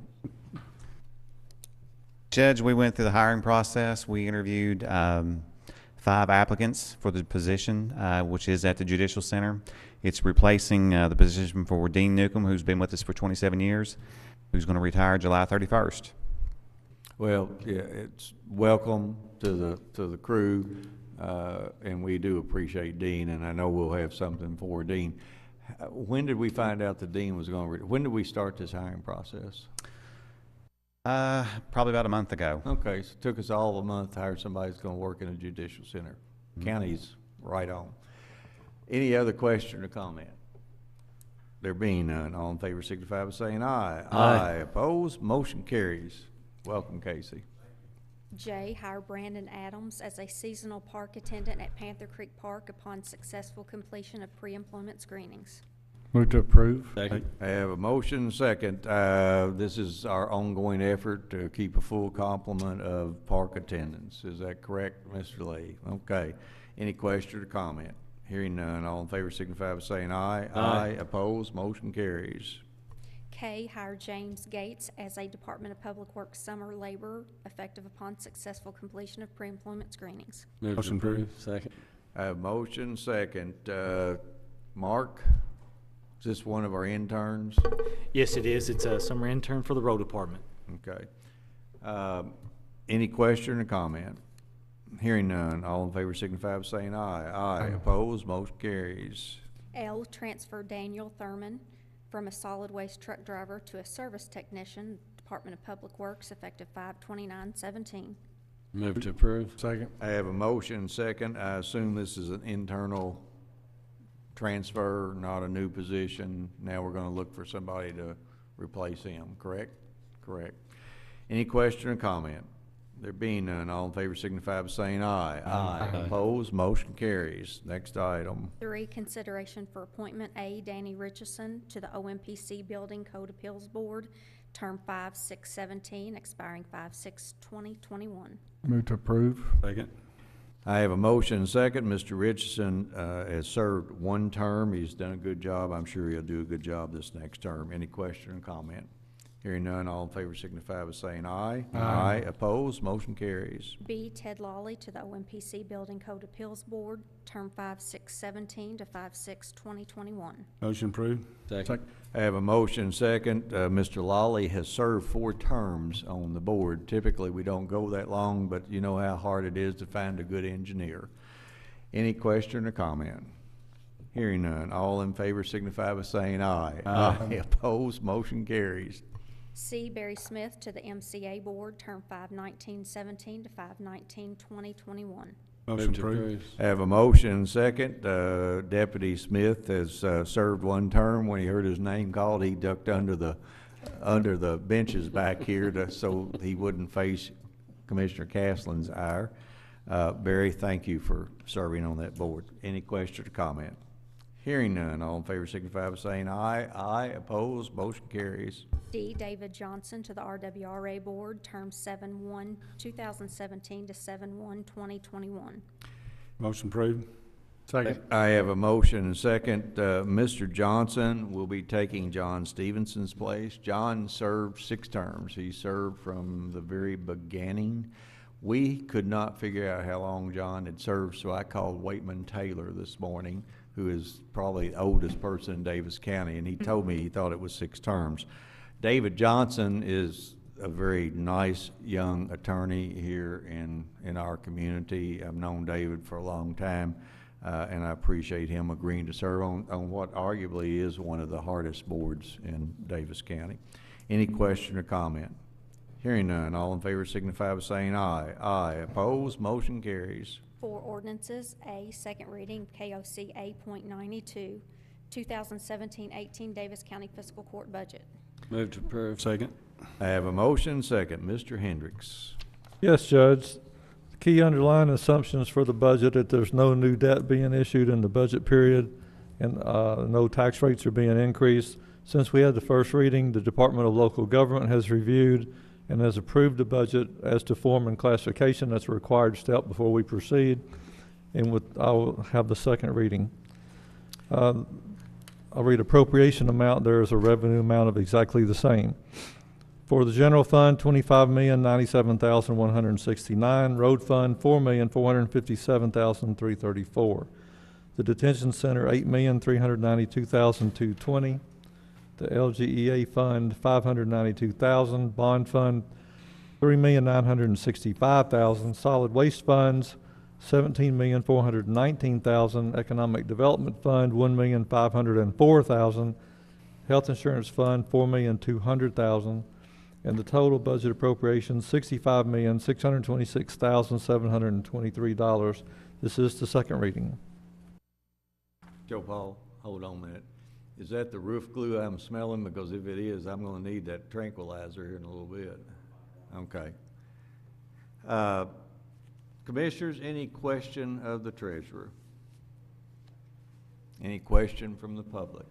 Judge, we went through the hiring process. We interviewed 5 applicants for the position, which is at the Judicial Center. It's replacing the position for Dean Newcomb, who's been with us for 27 years, who's going to retire July 31st. Well, yeah, it's welcome to the crew, and we do appreciate Dean, and I know we'll have something for Dean. When did we find out that Dean was going to, when did we start this hiring process? Probably about a month ago. Okay, so it took us all a month to hire somebody who's going to work in a judicial center. County's right on. Any other question or comment? There being none, all in favor signify by saying aye. Aye. Opposed, motion carries. Welcome, Casey. J, hire Brandon Adams as a seasonal park attendant at Panther Creek Park upon successful completion of pre-employment screenings. Move to approve. Second. I have a motion second. This is our ongoing effort to keep a full complement of park attendants. Is that correct, Mr. Lee? Okay. Any question or comment? Hearing none, all in favor signify by saying aye. Aye. Opposed, motion carries. K, hire James Gates as a Department of Public Works summer laborer effective upon successful completion of pre-employment screenings. Move to Motion approve. Second. I have motion second. Mark, is this one of our interns? Yes, it is. It's a summer intern for the road department. Okay. Any question or comment? Hearing none, all in favor signify by saying aye. Aye. Opposed, motion carries. L, transfer Daniel Thurman from a solid waste truck driver to a service technician, Department of Public Works, effective 5/29/17. Move to approve. Second. I have a motion second. I assume this is an internal transfer, not a new position. Now we're gonna look for somebody to replace him, correct? Correct. Any question or comment? There being none, all in favor signify by saying aye. Aye. Opposed, motion carries. Next item. 3, consideration for appointment A, Danny Richardson to the OMPC Building Code Appeals Board, term 5/6/17, expiring 5/6/2021. Move to approve. Second. I have a motion and second. Mr. Richardson has served one term. He's done a good job. I'm sure he'll do a good job this next term. Any question or comment? Hearing none, all in favor signify by saying aye. Aye. Opposed? Motion carries. B, Ted Lawley to the OMPC Building Code Appeals Board, term 5/6/17 to 5/6/2021. Motion approved. Second. I have a motion second. Mr. Lawley has served 4 terms on the board. Typically, we don't go that long, but you know how hard it is to find a good engineer. Any question or comment? Hearing none, all in favor signify by saying aye. Aye. Opposed? Motion carries. C, Barry Smith to the MCA Board, term 5/19/17 to 5/19/2021. Motion approved. I have a motion second. Deputy Smith has served one term. When he heard his name called, he ducked under the benches back here so he wouldn't face Commissioner Castlen's ire. Barry, thank you for serving on that board. Any question or comment? Hearing none, all in favor signify by saying aye. Aye. Opposed? Motion carries. D, David Johnson to the RWRA Board, term 7/1/2017 to 7/1/2021. Motion approved. Second. I have a motion and second. Mr. Johnson will be taking John Stevenson's place. John served 6 terms. He served from the very beginning. We could not figure out how long John had served, so I called Waitman Taylor this morning, who is probably the oldest person in Daviess County, and he told me he thought it was 6 terms. David Johnson is a very nice young attorney here in our community. I've known David for a long time, and I appreciate him agreeing to serve on what arguably is one of the hardest boards in Daviess County. Any question or comment? Hearing none, all in favor signify by saying aye. Aye. Opposed? Motion carries. 4 ordinances. A, second reading, KOC 8.92, 2017-18 Daviess County Fiscal Court Budget. Move to approve. Second. I have a motion second. Mr. Hendricks. Yes, Judge. The key underlying assumptions for the budget that there's no new debt being issued in the budget period and no tax rates are being increased. Since we had the first reading, the Department of Local Government has reviewed and has approved the budget as to form and classification. That's a required step before we proceed. And I'll have the second reading. I'll read appropriation amount. There is a revenue amount of exactly the same. For the general fund, $25,097,169. Road fund, $4,457,334. The detention center, $8,392,220. The LGEA fund, $592,000. Bond fund, $3,965,000. Solid waste funds, $17,419,000. Economic development fund, $1,504,000. Health insurance fund, $4,200,000. And the total budget appropriations, $65,626,723. This is the second reading. Joe Paul, hold on a minute. Is that the roof glue I'm smelling? Because if it is, I'm going to need that tranquilizer here in a little bit. Okay. Commissioners, any question of the treasurer? Any question from the public?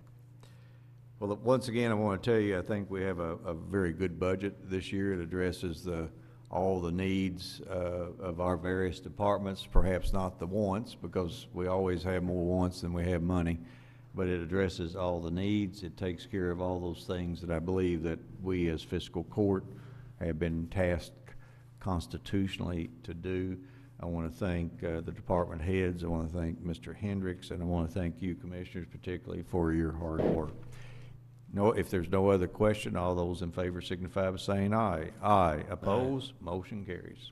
Well, once again, I want to tell you, I think we have a very good budget this year. It addresses all the needs of our various departments, perhaps not the wants, because we always have more wants than we have money. But it addresses all the needs. It takes care of all those things that I believe that we as fiscal court have been tasked constitutionally to do. I want to thank the department heads. I want to thank Mr. Hendricks, and I want to thank you, commissioners, particularly for your hard work. If there's no other question, all those in favor signify by saying aye. Aye. Opposed? Motion carries.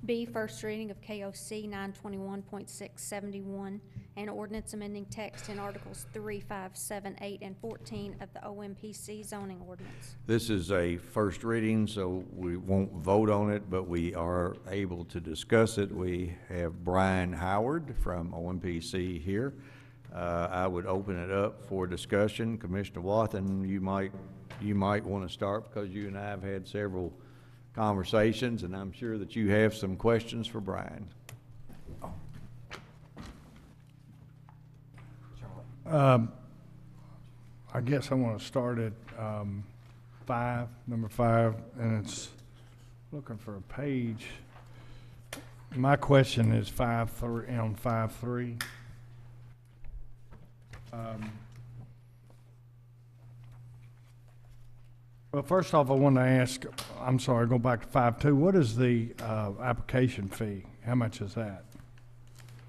B, first reading of KOC 921.671, and ordinance amending text in Articles 3, 5, 7, 8, and 14 of the OMPC zoning ordinance. This is a first reading, so we won't vote on it, but we are able to discuss it. We have Brian Howard from OMPC here. I would open it up for discussion. Commissioner Wathen, you might want to start because you and I have had several conversations, and I'm sure that you have some questions for Brian. I guess I want to start at number 5, and it's looking for a page. My question is 5.3, on 5.3. Well, first off, I want to ask, I'm sorry, go back to 5.2. What is the application fee? How much is that?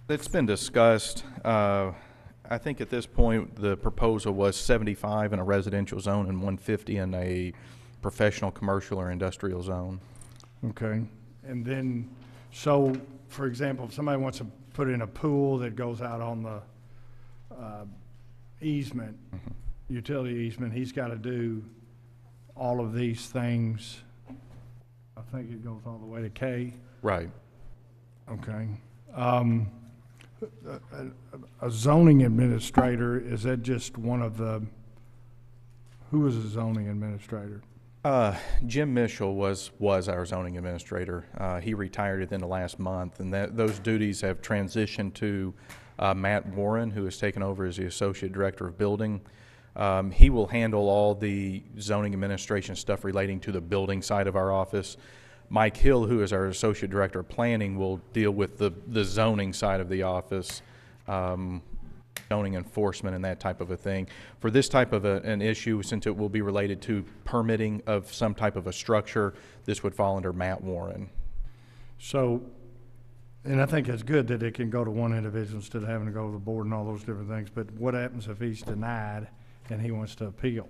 It's been discussed. I think at this point, the proposal was 75 in a residential zone and 150 in a professional, commercial, or industrial zone. Okay. And then, so, for example, if somebody wants to put in a pool that goes out on the easement, utility easement, he's got to do all of these things. I think it goes all the way to K. Right. Okay. A zoning administrator, is that just one of the, who is a zoning administrator? Jim Mitchell was our zoning administrator. He retired within the last month, and those duties have transitioned to Matt Warren, who has taken over as the Associate Director of Building. He will handle all the zoning administration stuff relating to the building side of our office. Mike Hill, who is our Associate Director of Planning, will deal with the zoning side of the office, zoning enforcement and that type of a thing. For this type of an issue, since it will be related to permitting of some type of a structure, this would fall under Matt Warren. So, and I think it's good that it can go to one individual instead of having to go to the board and all those different things, but what happens if he's denied and he wants to appeal?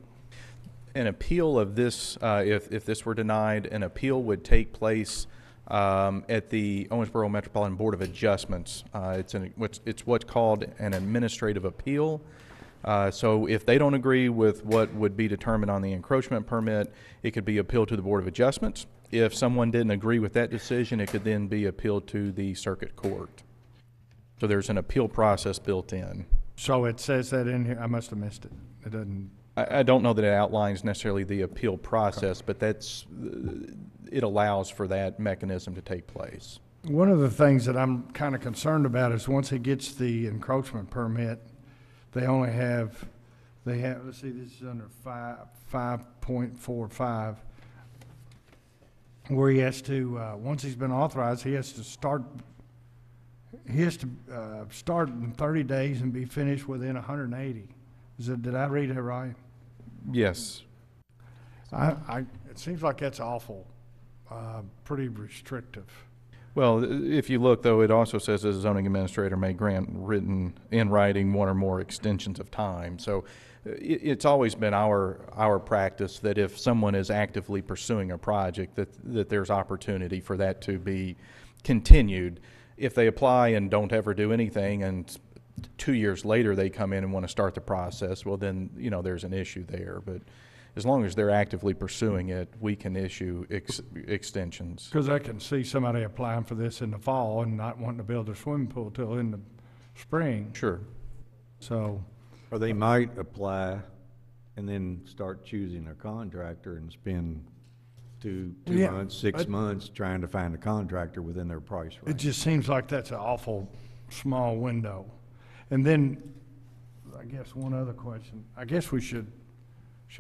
An appeal of this, if this were denied, an appeal would take place at the Owensboro Metropolitan Board of Adjustments. It's what's called an administrative appeal. So if they don't agree with what would be determined on the encroachment permit, it could be appealed to the Board of Adjustments. If someone didn't agree with that decision, it could then be appealed to the circuit court. So there's an appeal process built in. So it says that in here. I must have missed it. It doesn't. I don't know that it outlines necessarily the appeal process, but it allows for that mechanism to take place. One of the things that I'm kind of concerned about is once he gets the encroachment permit, they have, let's see, this is under 5.45, where he has to, once he's been authorized, he has to start in 30 days and be finished within 180. Did I read it right? Yes. It seems like that's awful, pretty restrictive. Well, if you look, though, it also says that a zoning administrator may grant written in writing one or more extensions of time. So it's always been our practice that if someone is actively pursuing a project, that there's opportunity for that to be continued. If they apply and don't ever do anything, and 2 years later they come in and want to start the process, well then, there's an issue there. But as long as they're actively pursuing it, we can issue extensions. Because I can see somebody applying for this in the fall and not wanting to build a swimming pool till in the spring. Sure. So. Or they might apply and then start choosing a contractor and spend two months, 6 months trying to find a contractor within their price range. It just seems like that's an awful small window. And then, I guess one other question. I guess we should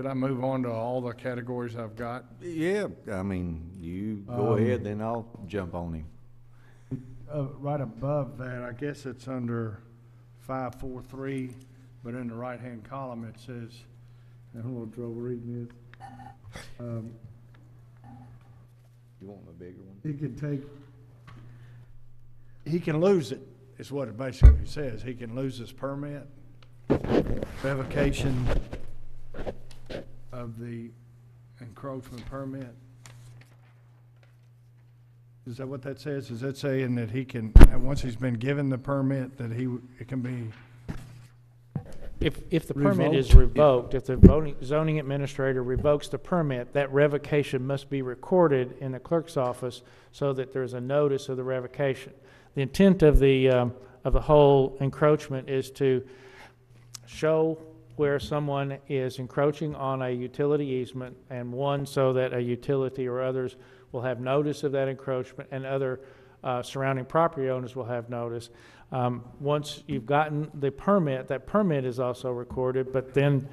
I move on to all the categories I've got? Yeah, I mean, you go ahead, then I'll jump on him. Right above that, I guess it's under 5.4.3, but in the right-hand column it says, and I'm a little trouble reading this. You want a bigger one? He can lose it, is what it basically says. He can lose his permit, revocation of the encroachment permit. Is that what that says? Is that saying that he can, once he's been given the permit, that it can be If the permit is revoked, if the zoning administrator revokes the permit, that revocation must be recorded in the clerk's office so that there's a notice of the revocation. The intent of the whole encroachment is to show where someone is encroaching on a utility easement, and one, so that a utility or others will have notice of that encroachment, and other surrounding property owners will have notice. Once you've gotten the permit, that permit is also recorded, but then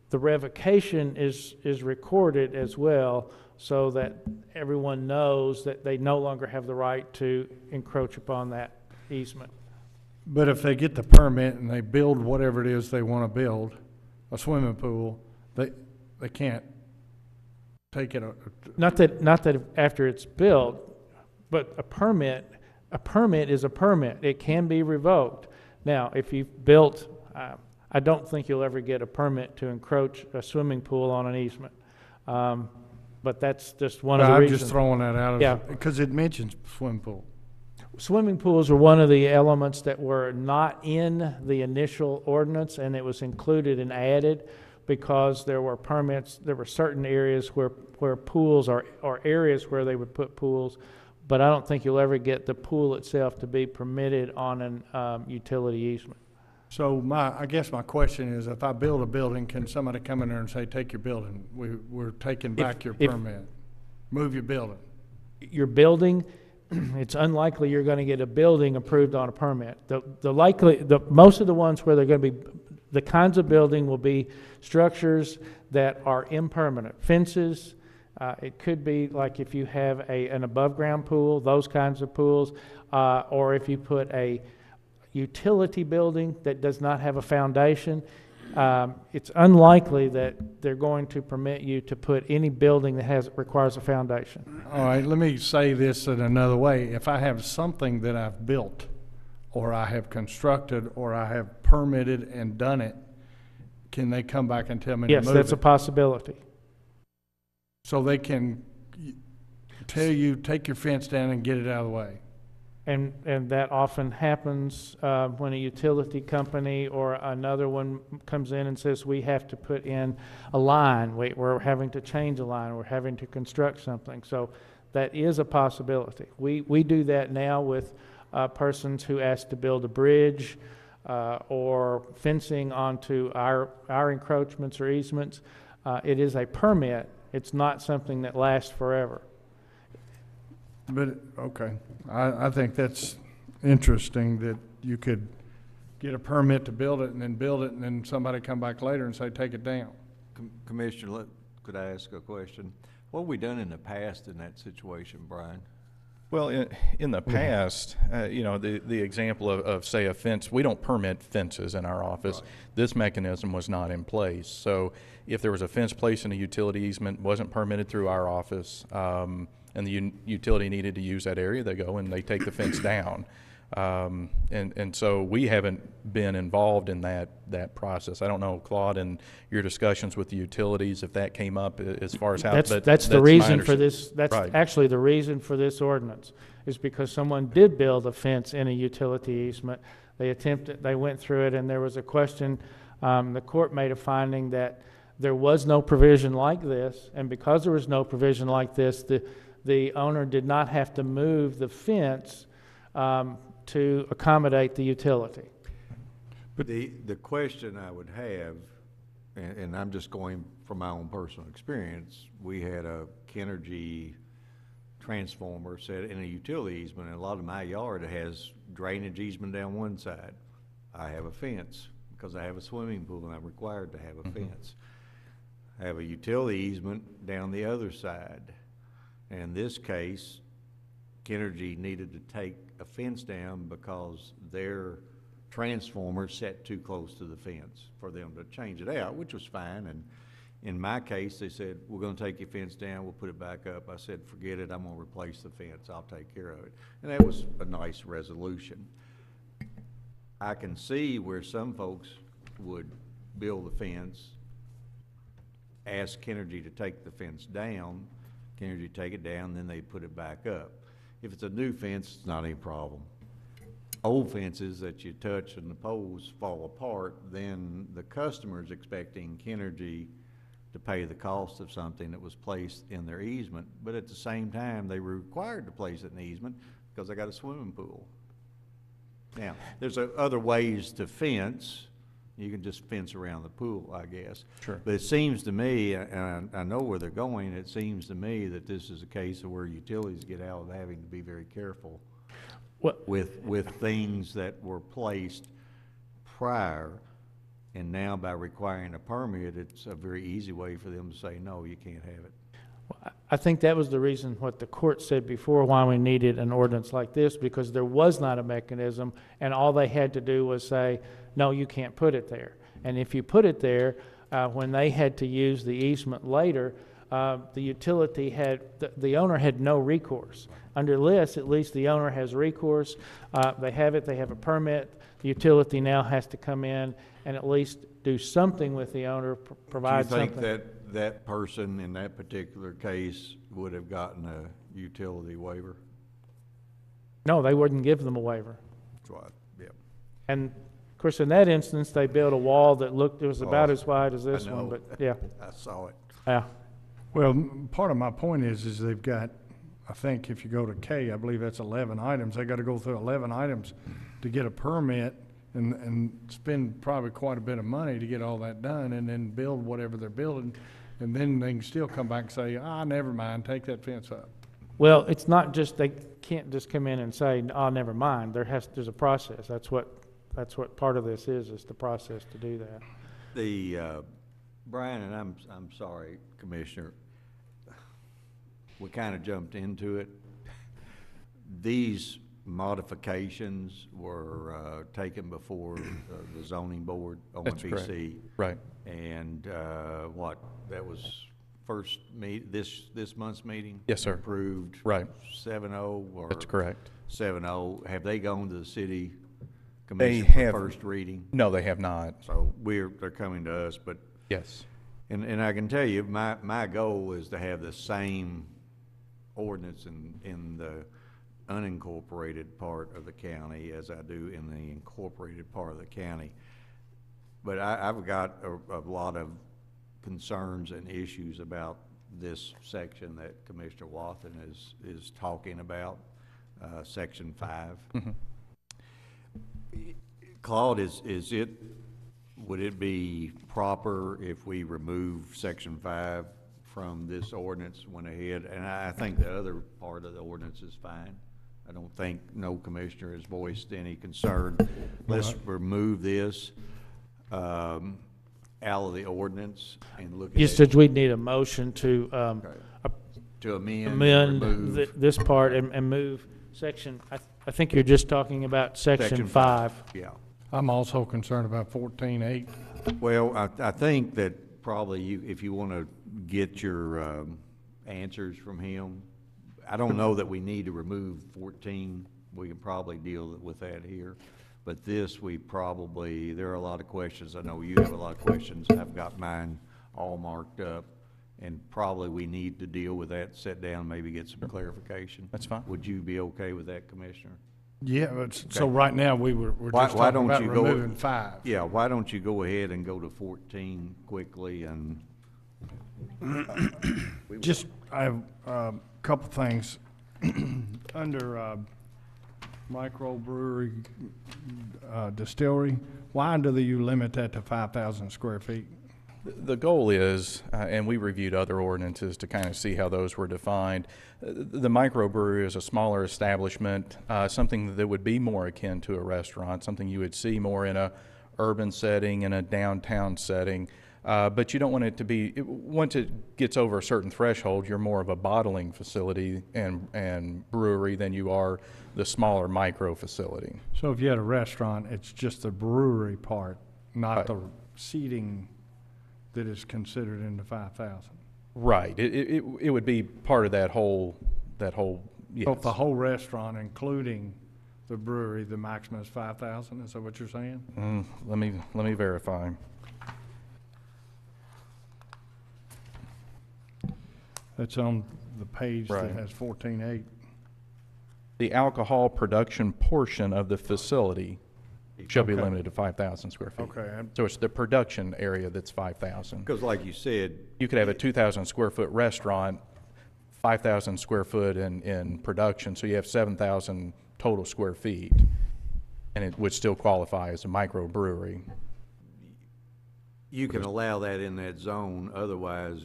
the revocation is recorded as well so that everyone knows that they no longer have the right to encroach upon that easement. But if they get the permit and they build whatever it is they want to build, a swimming pool, they can't take it. Not that after it's built, but a permit is a permit. It can be revoked. Now, if you've built, I don't think you'll ever get a permit to encroach a swimming pool on an easement. But that's just one of the reasons. I'm just throwing that out, Yeah, because it mentions swimming pool. Swimming pools are one of the elements that were not in the initial ordinance, and it was included and added because there were permits, there were certain areas where pools or areas where they would put pools, but I don't think you'll ever get the pool itself to be permitted on an utility easement. So I guess my question is, if I build a building, can somebody come in there and say, take your building, we're taking back your permit, move your building? Your building, it's unlikely you're going to get a building approved on a permit. Most of the ones where they're going to be, the kinds of building will be structures that are impermanent. Fences, it could be like if you have an above-ground pool, those kinds of pools, or if you put a utility building that does not have a foundation. It's unlikely that they're going to permit you to put any building that requires a foundation. All right, let me say this in another way. If I have something that I've built, or I have constructed, or I have permitted and done it, can they come back and tell me to move it? Yes, that's a possibility. So they can tell you, take your fence down and get it out of the way. And that often happens when a utility company or another one comes in and says, we have to put in a line, we're having to change a line, we're having to construct something. So that is a possibility. We do that now with persons who ask to build a bridge or fencing onto our encroachments or easements. It is a permit. It's not something that lasts forever. But, okay, I think that's interesting that you could get a permit to build it and then somebody come back later and say, take it down. Commissioner, could I ask a question? What have we done in the past in that situation, Brian? Well, in the past, you know, the example of, say, a fence, we don't permit fences in our office. Right. This mechanism was not in place. So if there was a fence placed in a utility easement, wasn't permitted through our office, and the utility needed to use that area, they go and they take the fence down. And so we haven't been involved in that process. I don't know, Claude, in your discussions with the utilities, if that came up as far as how. That's the reason for this. That's right. Actually the reason for this ordinance is because someone did build a fence in a utility easement. They went through it, and there was a question. The court made a finding that there was no provision like this, and because there was no provision like this, the owner did not have to move the fence to accommodate the utility. But the question I would have, and I'm just going from my own personal experience, we had a Kenergy transformer set in a utility easement, and a lot of my yard has drainage easement down one side. I have a fence because I have a swimming pool and I'm required to have a fence. I have a utility easement down the other side. In this case, Kenergy needed to take a fence down because their transformer set too close to the fence for them to change it out, which was fine. And in my case, they said, we're going to take your fence down, we'll put it back up. I said, forget it, I'm going to replace the fence, I'll take care of it. And that was a nice resolution. I can see where some folks would build the fence, ask Kenergy to take the fence down, Kenergy take it down, then they put it back up. If it's a new fence, it's not any problem. Old fences that you touch and the poles fall apart, then the customer's expecting Kenergy to pay the cost of something that was placed in their easement, but at the same time, they were required to place it in the easement because they got a swimming pool. Now, there's other ways to fence. You can just fence around the pool, I guess. Sure. But it seems to me, and I know where they're going, it seems to me that this is a case of where utilities get out of having to be very careful with things that were placed prior, and now by requiring a permit, it's a very easy way for them to say, no, you can't have it. Well, I think that was the reason what the court said before, why we needed an ordinance like this, because there was not a mechanism, and all they had to do was say, no, you can't put it there. And if you put it there, when they had to use the easement later, the utility had, the owner had no recourse. Under this, at least the owner has recourse. They have it, they have a permit. The utility now has to come in and at least do something with the owner, provide something. Do you think that person in that particular case would have gotten a utility waiver? No, they wouldn't give them a waiver. That's right, yeah. And of course, in that instance, they built a wall that looked, it was about as wide as this I know. one, but yeah. I saw it. Yeah. Well, part of my point is they've got, I think if you go to K, I believe that's 11 items. They got to go through 11 items to get a permit and spend probably quite a bit of money to get all that done, and then build whatever they're building. And then they can still come back and say, never mind, take that fence up. Well, it's not just, they can't just come in and say, never mind. There's a process. That's what part of this is the process to do that. The, Brian, and I'm sorry, Commissioner, we kind of jumped into it. These modifications were taken before the zoning board, OMPC. That's correct. Right. And that was first this month's meeting? Yes, sir. Approved? Right. 7-0 or? That's correct. 7-0. Have they gone to the city commission for first reading? No, they have not. So they're coming to us, but. Yes. And I can tell you, my goal is to have the same ordinance in the unincorporated part of the county as I do in the incorporated part of the county. But I've got a lot of concerns and issues about this section that Commissioner Wathen is talking about, Section 5. Mm-hmm. Claude, would it be proper if we remove Section 5 from this ordinance, went ahead, and I think the other part of the ordinance is fine. I don't think no commissioner has voiced any concern. Let's remove this out of the ordinance and look at You said we'd need a motion to amend this part and move section, I think you're just talking about section 5. Yeah. I'm also concerned about 14.8. Well, I think that probably if you want to get your answers from him, I don't know that we need to remove 14. We can probably deal with that here. But this, there are a lot of questions. I know you have a lot of questions. I've got mine all marked up. And probably we need to deal with that, sit down, maybe get some clarification. That's fine. Would you be okay with that, Commissioner? Yeah, but so right now we're just Why talking don't about you go removing 5. Yeah, why don't you go ahead and go to 14 quickly and Just, I have a couple things. Under microbrewery distillery, why do you limit that to 5,000 square feet? The goal is, and we reviewed other ordinances to kind of see how those were defined. The microbrewery is a smaller establishment, something that would be more akin to a restaurant, something you would see more in a urban setting, in a downtown setting. But you don't want it to be, once it gets over a certain threshold, you're more of a bottling facility and brewery than you are the smaller micro facility. So if you had a restaurant, it's just the brewery part, not the seating that is considered in the 5,000. Right. It would be part of that whole, yes. So if the whole restaurant, including the brewery, the maximum is 5,000, is that what you're saying? Let me verify. That's on the page Right. that has 14.8. The alcohol production portion of the facility shall be Okay. limited to 5,000 square feet. Okay. So it's the production area that's 5,000. because like you said, You could have a 2,000 square foot restaurant, 5,000 square foot in production, so you have 7,000 total square feet, and it would still qualify as a microbrewery. you can allow that in that zone, otherwise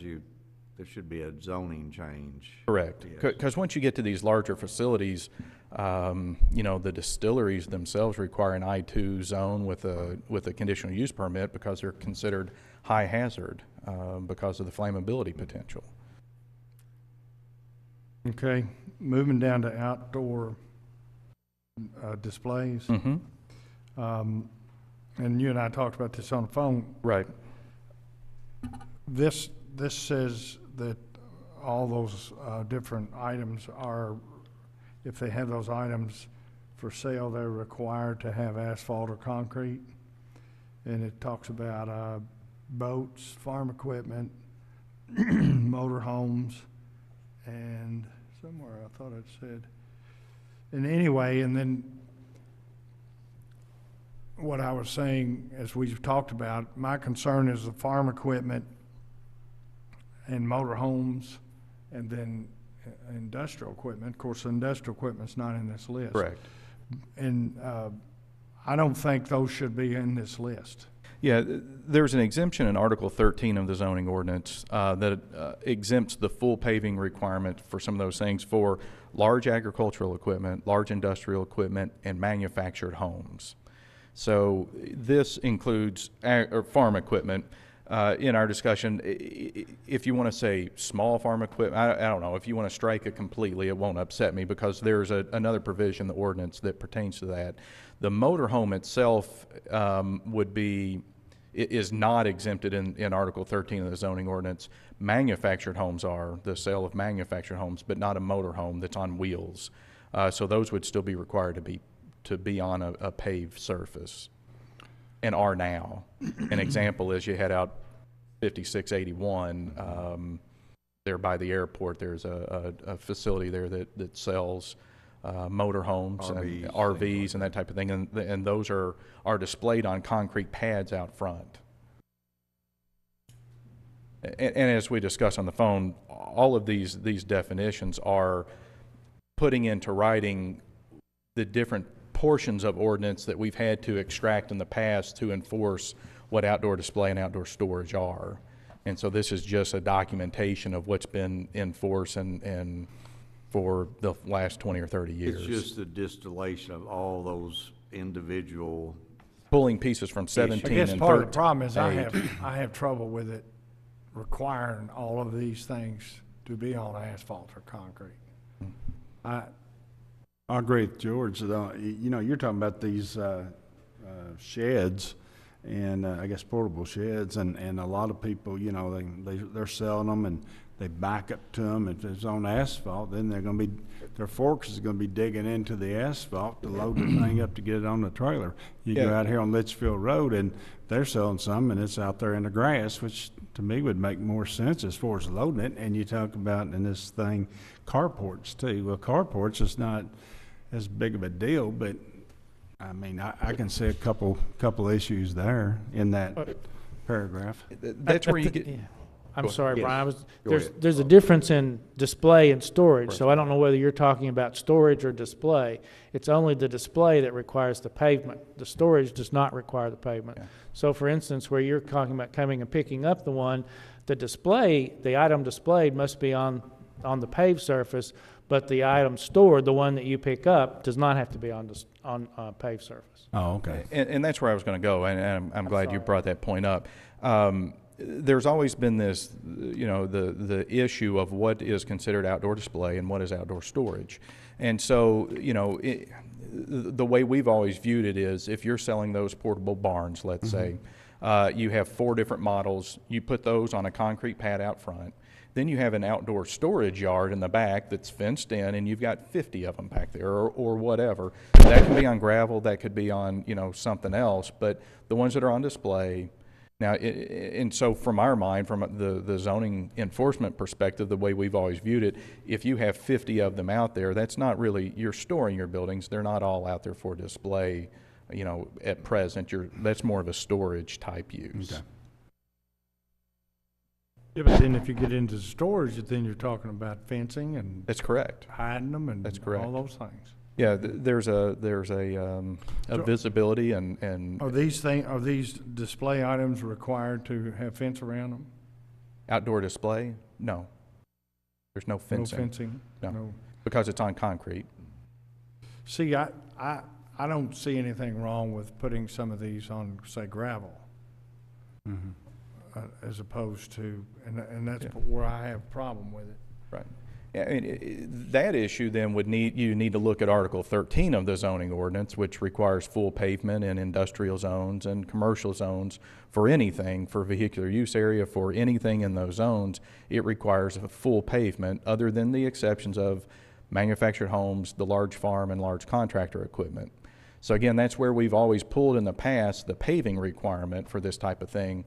there should be a zoning change. Correct. Yes. Because once you get to these larger facilities, the distilleries themselves require an I-2 zone with a conditional use permit because they're considered high hazard because of the flammability potential. Okay, moving down to outdoor displays. And you and I talked about this on the phone. Right. This says that all those different items are, if they have those items for sale, they're required to have asphalt or concrete. And it talks about boats, farm equipment, motor homes, and somewhere I thought it said. And anyway, and then what I was saying, as we've talked about, my concern is the farm equipment and motor homes, and then industrial equipment. Of course, industrial equipment's not in this list. Correct. And I don't think those should be in this list. Yeah, there's an exemption in Article 13 of the zoning ordinance that exempts the full paving requirement for some of those things for large agricultural equipment, large industrial equipment, and manufactured homes. So this includes or farm equipment. In our discussion, if you want to say small farm equipment, I don't know, if you want to strike it completely, it won't upset me because there's another provision in the ordinance that pertains to that. The motorhome itself is not exempted in Article 13 of the zoning ordinance. Manufactured homes are, the sale of manufactured homes, but not a motorhome that's on wheels. So those would still be required to be on a paved surface, and are now. An example is you head out 5681 there by the airport. There's a facility there that sells motorhomes and RVs and that type of thing, and those are displayed on concrete pads out front. And as we discussed on the phone, all of these definitions are putting into writing the different portions of ordinance that we've had to extract in the past to enforce what outdoor display and outdoor storage are. And so this is just a documentation of what's been in force and for the last 20 or 30 years. It's just a distillation of all those individual pulling pieces from 17 and 13. I guess part of the problem is I have trouble with it requiring all of these things to be on asphalt or concrete. I agree with George, though. You know, you're talking about these sheds, and I guess portable sheds, and a lot of people, you know, they're selling them and they back up to them. If it's on asphalt, then their forks is going to be digging into the asphalt to load the thing up to get it on the trailer. You go out here on Litchfield Road and they're selling some, and it's out there in the grass, which to me would make more sense as far as loading it. And you talk about in this thing carports too. Well, carports is not as big of a deal, but I mean, I can see a couple issues there in that paragraph. That's where you get. Yeah. I'm sorry, yes. Brian. There's a difference in display and storage, right. So I don't know whether you're talking about storage or display. It's only the display that requires the pavement. The storage does not require the pavement. Yeah. So, for instance, where you're talking about coming and picking up the one, the item displayed must be on the paved surface, but the item stored, the one that you pick up, does not have to be on paved surface. Oh, okay. And that's where I was going to go, and I'm glad you brought that point up. There's always been this, you know, the issue of what is considered outdoor display and what is outdoor storage. And so, you know, the way we've always viewed it is if you're selling those portable barns, let's say, you have 4 different models, you put those on a concrete pad out front. Then you have an outdoor storage yard in the back that's fenced in, and you've got 50 of them back there, or whatever. That can be on gravel, that could be on, you know, something else, but the ones that are on display. Now, and so from our mind, from the zoning enforcement perspective, the way we've always viewed it, if you have 50 of them out there, that's not really, you're storing your buildings. They're not all out there for display, you know, at present. That's more of a storage type use. Okay. Yeah, but then if you get into storage, then you're talking about fencing and that's correct. Hiding them and that's correct. All those things. Yeah, there's a visibility and are these display items required to have fence around them? Outdoor display? No. There's no fencing. No fencing. No. Because it's on concrete. See, I don't see anything wrong with putting some of these on, say, gravel. Mm-hmm. As opposed to, and that's where I have a problem with it. Right. That issue then would you need to look at Article 13 of the zoning ordinance, which requires full pavement in industrial zones and commercial zones for anything, for vehicular use area, for anything in those zones. It requires a full pavement, other than the exceptions of manufactured homes, the large farm, and large contractor equipment. So again, that's where we've always pulled in the past the paving requirement for this type of thing,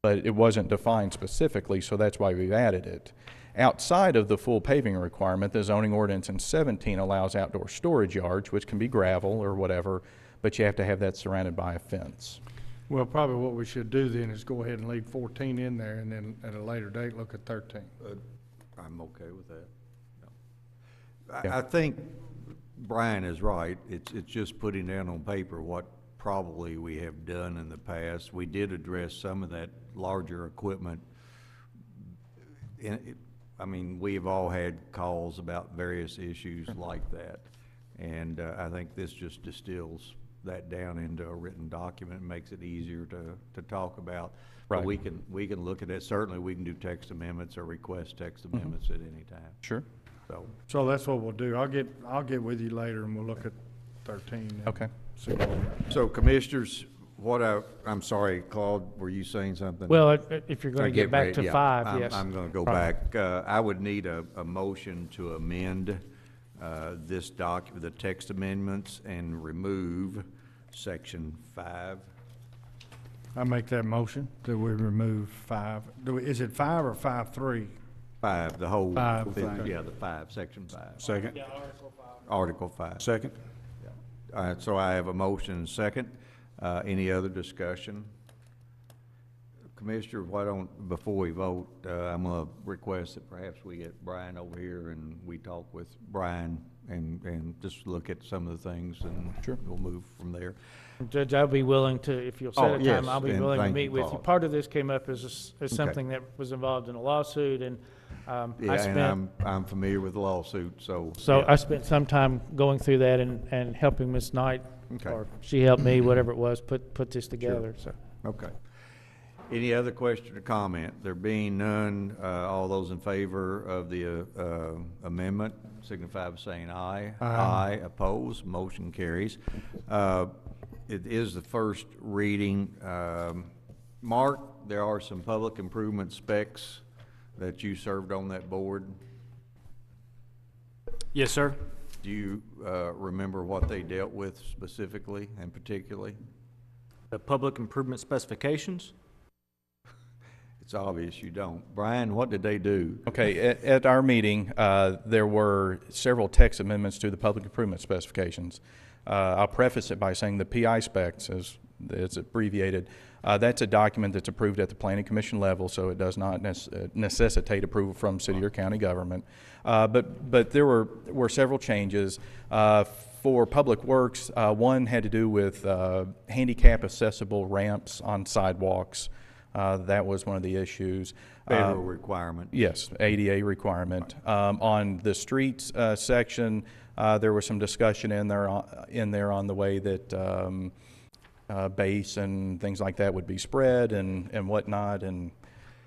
but it wasn't defined specifically, so that's why we've added it. Outside of the full paving requirement, the zoning ordinance in 17 allows outdoor storage yards, which can be gravel or whatever, but you have to have that surrounded by a fence. Well, probably what we should do then is go ahead and leave 14 in there, and then at a later date, look at 13. I'm okay with that. Yeah. I think Brian is right. It's just putting down on paper what probably we have done in the past. We did address some of that larger equipment. I mean, we've all had calls about various issues like that. And I think this just distills that down into a written document and makes it easier to talk about. Right. But we can look at it. Certainly, we can do text amendments or request text amendments at any time. Sure. So that's what we'll do. I'll get with you later and we'll look at 13. Okay. So commissioners, I'm sorry, Claude, were you saying something? Well, if you're going to get back to yeah, 5, yes. I'm going to go Right. back. I would need a motion to amend this document, the text amendments, and remove section 5. I make that motion that we remove 5. Is it 5 or 5.3? 5, the whole 5 thing. thing. Yeah, the 5, section 5. Second. Article 5. Second. All right, so I have a motion and second. Any other discussion? Commissioner, why don't, before we vote, I'm going to request that perhaps we get Brian over here and we talk with Brian and just look at some of the things, and Sure. we'll move from there. Judge, I'll be willing to, if you'll set a yes, time, I'll be and willing to thank meet you, with you. Claude. Part of this came up as something that was involved in a lawsuit, and I Yeah, spent. and I'm familiar with the lawsuit, so. So yeah. I spent some time going through that and helping Ms. Knight, Okay. or she helped me, whatever it was, put this together, so. Okay. Any other question or comment? There being none, all those in favor of the amendment signify by saying aye. Aye. Opposed, motion carries. It is the first reading. Mark, there are some public improvement specs that you served on that board. Yes, sir. Do you remember what they dealt with specifically and particularly? The public improvement specifications? It's obvious you don't. Brian, what did they do? Okay, at our meeting, there were several text amendments to the public improvement specifications. I'll preface it by saying the PI specs, as it's abbreviated, that's a document that's approved at the planning commission level, so it does not necessitate approval from city or county government. But there were several changes. For public works, one had to do with handicap accessible ramps on sidewalks. That was one of the issues. Federal requirement. Yes, ADA requirement. On the streets section, there was some discussion in there on the way that base and things like that would be spread and whatnot. And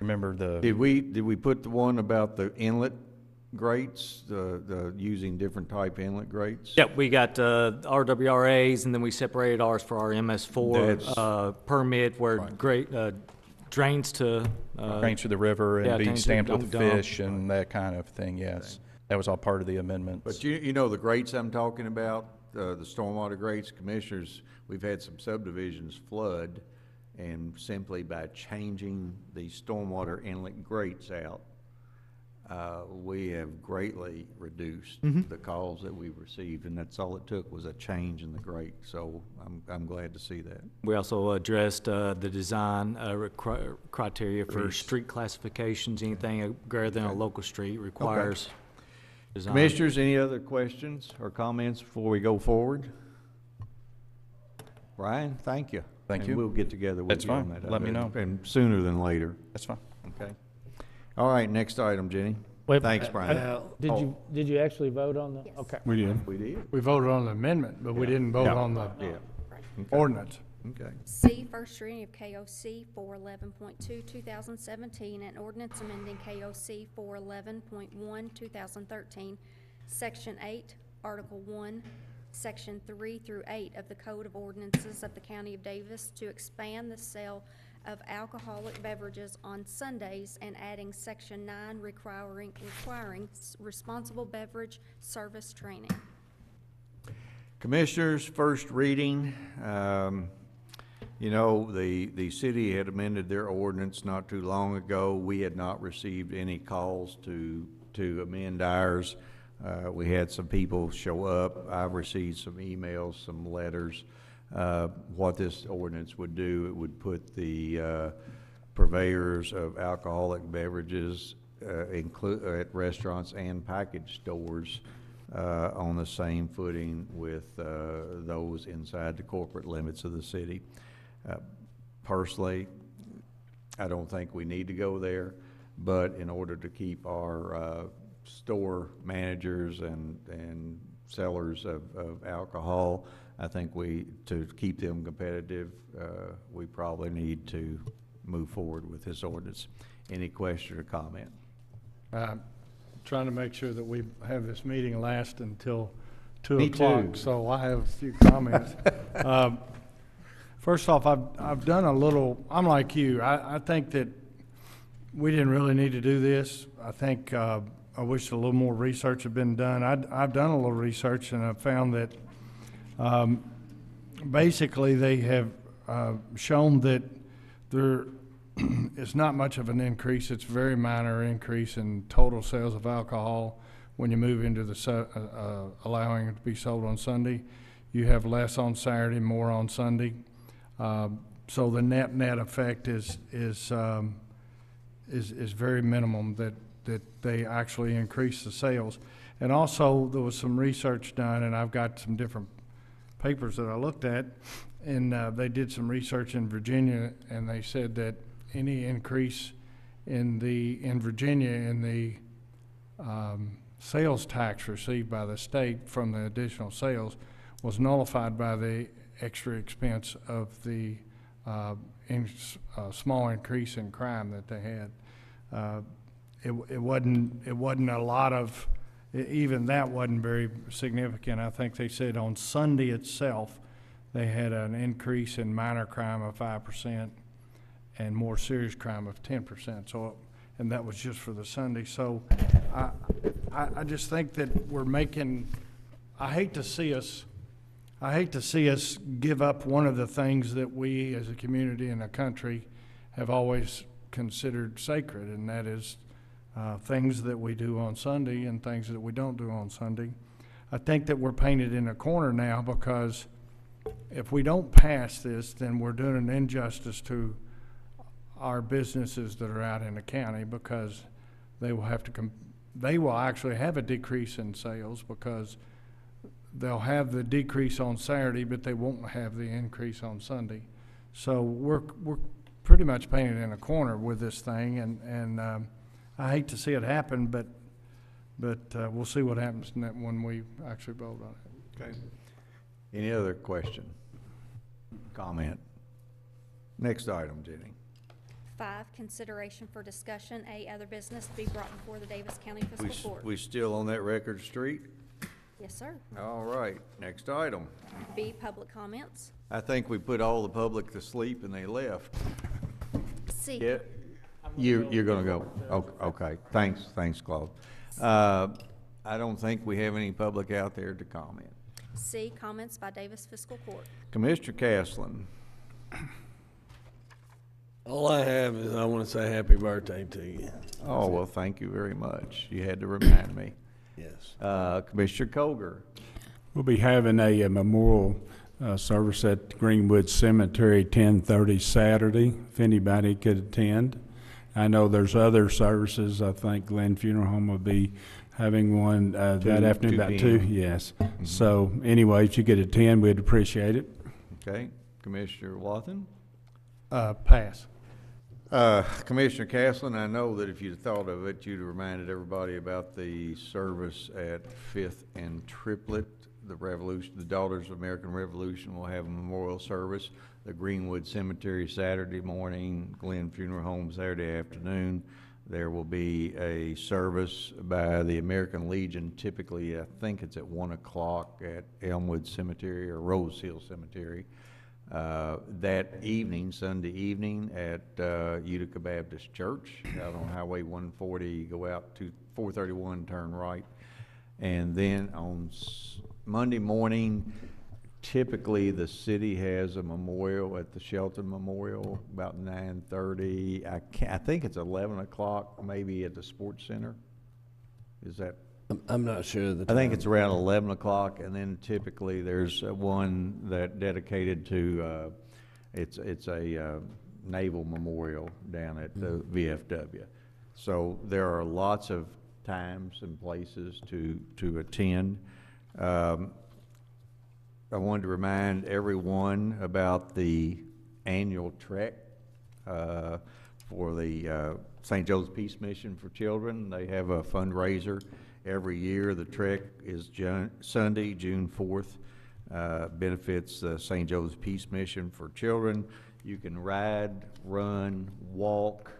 remember Did we put the one about the inlet grates, the using different type inlet grates? Yep, we got RWRAs, and then we separated ours for our MS4 permit where drains to the river and yeah, be drains to stamped with dump. fish and that kind of thing, yes. That was all part of the amendments. But you know the grates I'm talking about, the stormwater grates, commissioners, we've had some subdivisions flood, and simply by changing the stormwater inlet grates out, we have greatly reduced the calls that we received, and that's all it took was a change in the grate. So I'm glad to see that. We also addressed the design criteria for Streets. street classifications. Anything greater than a local street requires design. Commissioners, any other questions or comments before we go forward? Brian, thank you. Thank you. And we'll get together with That's you on fine. that. Let me know. And sooner than later. That's fine. Okay. All right, next item, Jenny. Wait, Thanks, Brian. Did you actually vote on the? Okay. We did. We did. We voted on the amendment, but we didn't vote on the Yeah. ordinance. Okay. C, first reading of KOC 411.2, 2017, and ordinance amending KOC 411.1, 2013, Section 8, Article 1, Section 3 through 8 of the Code of Ordinances of the County of Davis to expand the sale of alcoholic beverages on Sundays and adding Section 9 requiring responsible beverage service training. Commissioners, first reading. You know, the city had amended their ordinance not too long ago. We had not received any calls to amend ours. We had some people show up. I've received some emails, some letters. What this ordinance would do, it would put the purveyors of alcoholic beverages at restaurants and package stores on the same footing with those inside the corporate limits of the city. Personally, I don't think we need to go there, but in order to keep our store managers and sellers of alcohol, I think to keep them competitive, we probably need to move forward with this ordinance. Any question or comment? Trying to make sure that we have this meeting last until 2 Me o'clock, too. so I have a few comments. First off, I've done a little, I'm like you, I think that we didn't really need to do this. I think I wish a little more research had been done. I've done a little research and I've found that basically they have shown that there is not much of an increase. It's a very minor increase in total sales of alcohol when you move into the allowing it to be sold on Sunday. You have less on Saturday, more on Sunday. So the net effect is very minimum that they actually increase the sales. And also there was some research done, and I've got some different papers that I looked at, and they did some research in Virginia, and they said that any increase in Virginia in the sales tax received by the state from the additional sales was nullified by the extra expense of the small increase in crime that they had. It wasn't a lot of, even that wasn't very significant. I think they said on Sunday itself they had an increase in minor crime of 5% and more serious crime of 10%. So, and that was just for the Sunday. So I just think that we're making, I hate to see us give up one of the things that we as a community and a country have always considered sacred, and that is things that we do on Sunday and things that we don't do on Sunday. I think that we're painted in a corner now because if we don't pass this, then we're doing an injustice to our businesses that are out in the county, because they will have to they will actually have a decrease in sales because they'll have the decrease on Saturday, but they won't have the increase on Sunday. So we're pretty much painted in a corner with this thing, and I hate to see it happen, but we'll see what happens when we actually vote on it. Okay. Any other question, comment? Next item, Jenny. 5, consideration for discussion, A, other business to be brought before the Davis County Fiscal Court. We still on that record street? Yes, sir. All right, next item. B, public comments. I think we put all the public to sleep and they left. C. Yeah, you're gonna go. Okay, thanks, Claude. I don't think we have any public out there to comment. C, comments by Davis Fiscal Court. Commissioner Castlen. All I have is I want to say happy birthday to you. Oh, well, thank you very much. You had to remind me. Yes. Commissioner Koger. We'll be having a memorial service at Greenwood Cemetery 10:30 Saturday, if anybody could attend. I know there's other services. I think Glen Funeral Home will be having one that afternoon about 2. Yes. Mm-hmm. So anyway, if you could attend, we'd appreciate it. Okay. Commissioner Wathen? Pass. Commissioner Castlen, I know that if you'd thought of it, you'd have reminded everybody about the service at 5th and Triplet the Revolution, the Daughters of American Revolution will have a memorial service. The Greenwood Cemetery Saturday morning, Glen Funeral Home Saturday afternoon. There will be a service by the American Legion, typically, I think it's at 1 o'clock at Elmwood Cemetery or Rose Hill Cemetery. That evening, Sunday evening, at Utica Baptist Church out on Highway 140, go out to 431, turn right. And then on Monday morning, typically the city has a memorial at the Shelton Memorial about 9:30. I think it's 11 o'clock, maybe at the Sports Center. Is that? I'm not sure of the I think time. it's around 11 o'clock, and then typically there's one that dedicated to, it's a naval memorial down at the VFW. So there are lots of times and places to attend. I wanted to remind everyone about the annual trek for the St. Joe's Peace Mission for Children. They have a fundraiser every year. The trek is Sunday, June 4th. Benefits the St. Joe's Peace Mission for Children. You can ride, run, walk,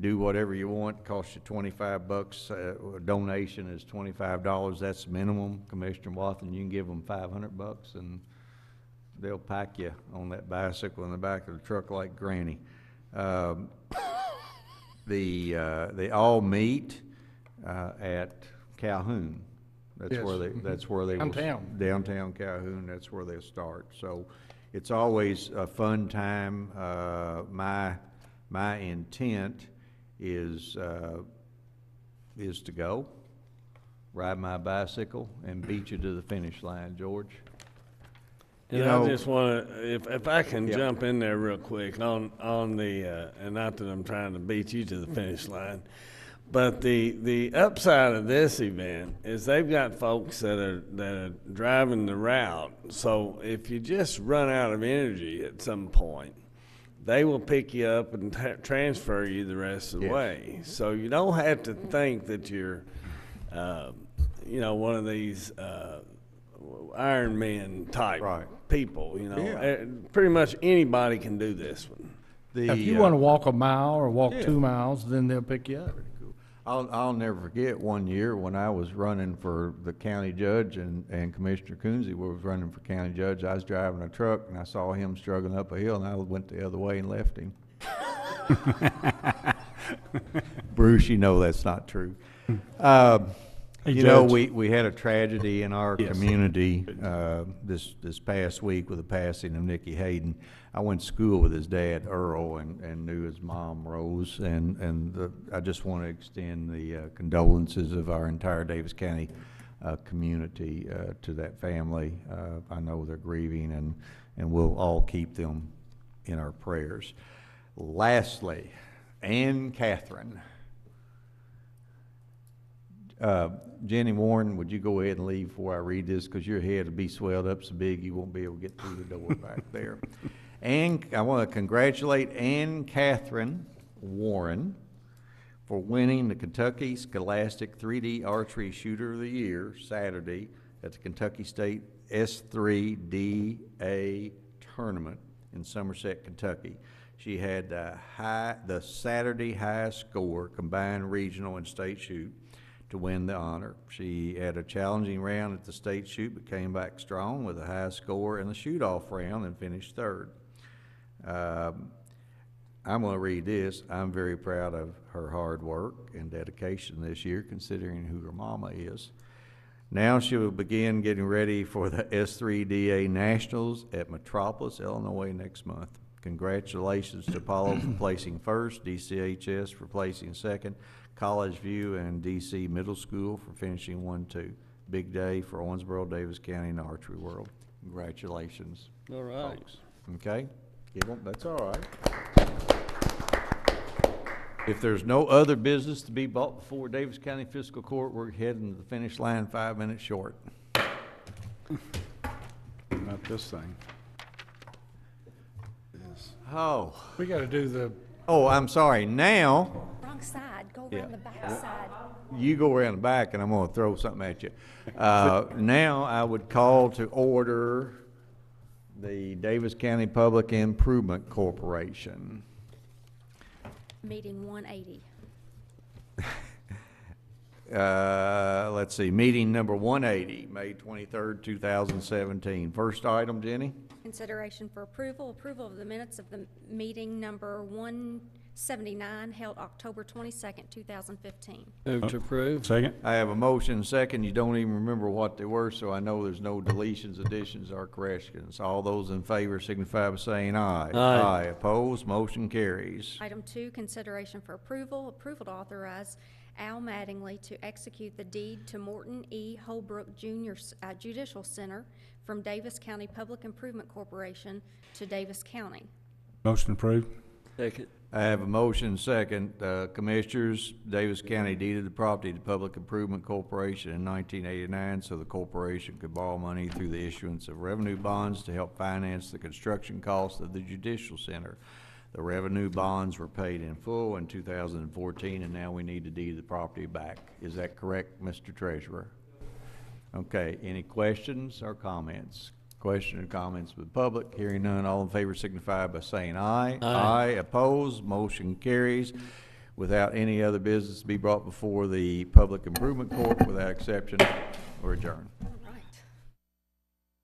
do whatever you want. Costs you $25. A donation is $25. That's the minimum. Commissioner Wathen, you can give them $500 and they'll pack you on that bicycle in the back of the truck like Granny. They all meet at Calhoun. That's Yes. where they Downtown. downtown Calhoun. That's where they'll start. So it's always a fun time. My intent is to go ride my bicycle and beat you to the finish line, George. And I just want to, if I can jump in there real quick on the, and not that I'm trying to beat you to the finish line, but the upside of this event is they've got folks that are driving the route. So if you just run out of energy at some point, they will pick you up and transfer you the rest of the way. So you don't have to think that you're, one of these Iron Man type people. Pretty much anybody can do this one. If you want to walk a mile or walk 2 miles, then they'll pick you up. I'll never forget one year when I was running for the county judge and Commissioner Coonsey was running for county judge. I was driving a truck and I saw him struggling up a hill and I went the other way and left him. Bruce, you know that's not true. We had a tragedy in our community this past week with the passing of Nicky Hayden. I went to school with his dad, Earl, and knew his mom, Rose, and I just want to extend the condolences of our entire Daviess County community to that family. I know they're grieving, and we'll all keep them in our prayers. Lastly, Ann Catherine. Jenny Warren, would you go ahead and leave before I read this, because your head will be swelled up so big you won't be able to get through the door back there. And I want to congratulate Ann Catherine Warren for winning the Kentucky Scholastic 3D Archery Shooter of the Year Saturday at the Kentucky State S3DA Tournament in Somerset, Kentucky. She had the Saturday highest score, combined regional and state shoot, to win the honor. She had a challenging round at the state shoot, but came back strong with a high score in the shoot-off round and finished third. I'm going to read this. I'm very proud of her hard work and dedication this year, considering who her mama is. Now she will begin getting ready for the S3DA Nationals at Metropolis, Illinois next month. Congratulations to Apollo for placing first, DCHS for placing second, College View and DC Middle School for finishing 1-2. Big day for Owensboro, Daviess County, and the archery world. Congratulations, all right, folks. Okay, that's all right. If there's no other business to be brought before Daviess County Fiscal Court, we're heading to the finish line 5 minutes short. Not this thing. Oh, We got to do the. Oh, I'm sorry. Now. Wrong side. Go Yeah. around the back side. You go around the back and I'm gonna throw something at you. Now I would call to order the Davis County Public Improvement Corporation. Meeting 180. Let's see, meeting number 180, May 23rd, 2017. First item, Jenny? Consideration for approval of the minutes of the meeting number 179 held October 22nd, 2015. Move to approve. Second? I have a motion second. You don't even remember what they were, so I know there's no deletions, additions, or corrections. All those in favor signify by saying aye. Aye. Opposed, motion carries. Item 2, consideration for approval to authorize Al Mattingly to execute the deed to Morton E. Holbrook Jr. Judicial Center from Davis County Public Improvement Corporation to Davis County. Motion approved. Second. I have a motion second. Commissioners, Davis County deeded the property to Public Improvement Corporation in 1989 so the corporation could borrow money through the issuance of revenue bonds to help finance the construction costs of the Judicial Center. The revenue bonds were paid in full in 2014, and now we need to deed the property back. Is that correct, Mr. Treasurer? Okay, any questions or comments? Question or comments with the public? Hearing none, all in favor signify by saying aye. Aye. Opposed, motion carries. Without any other business to be brought before the Public Improvement Court, without exception, or adjourned.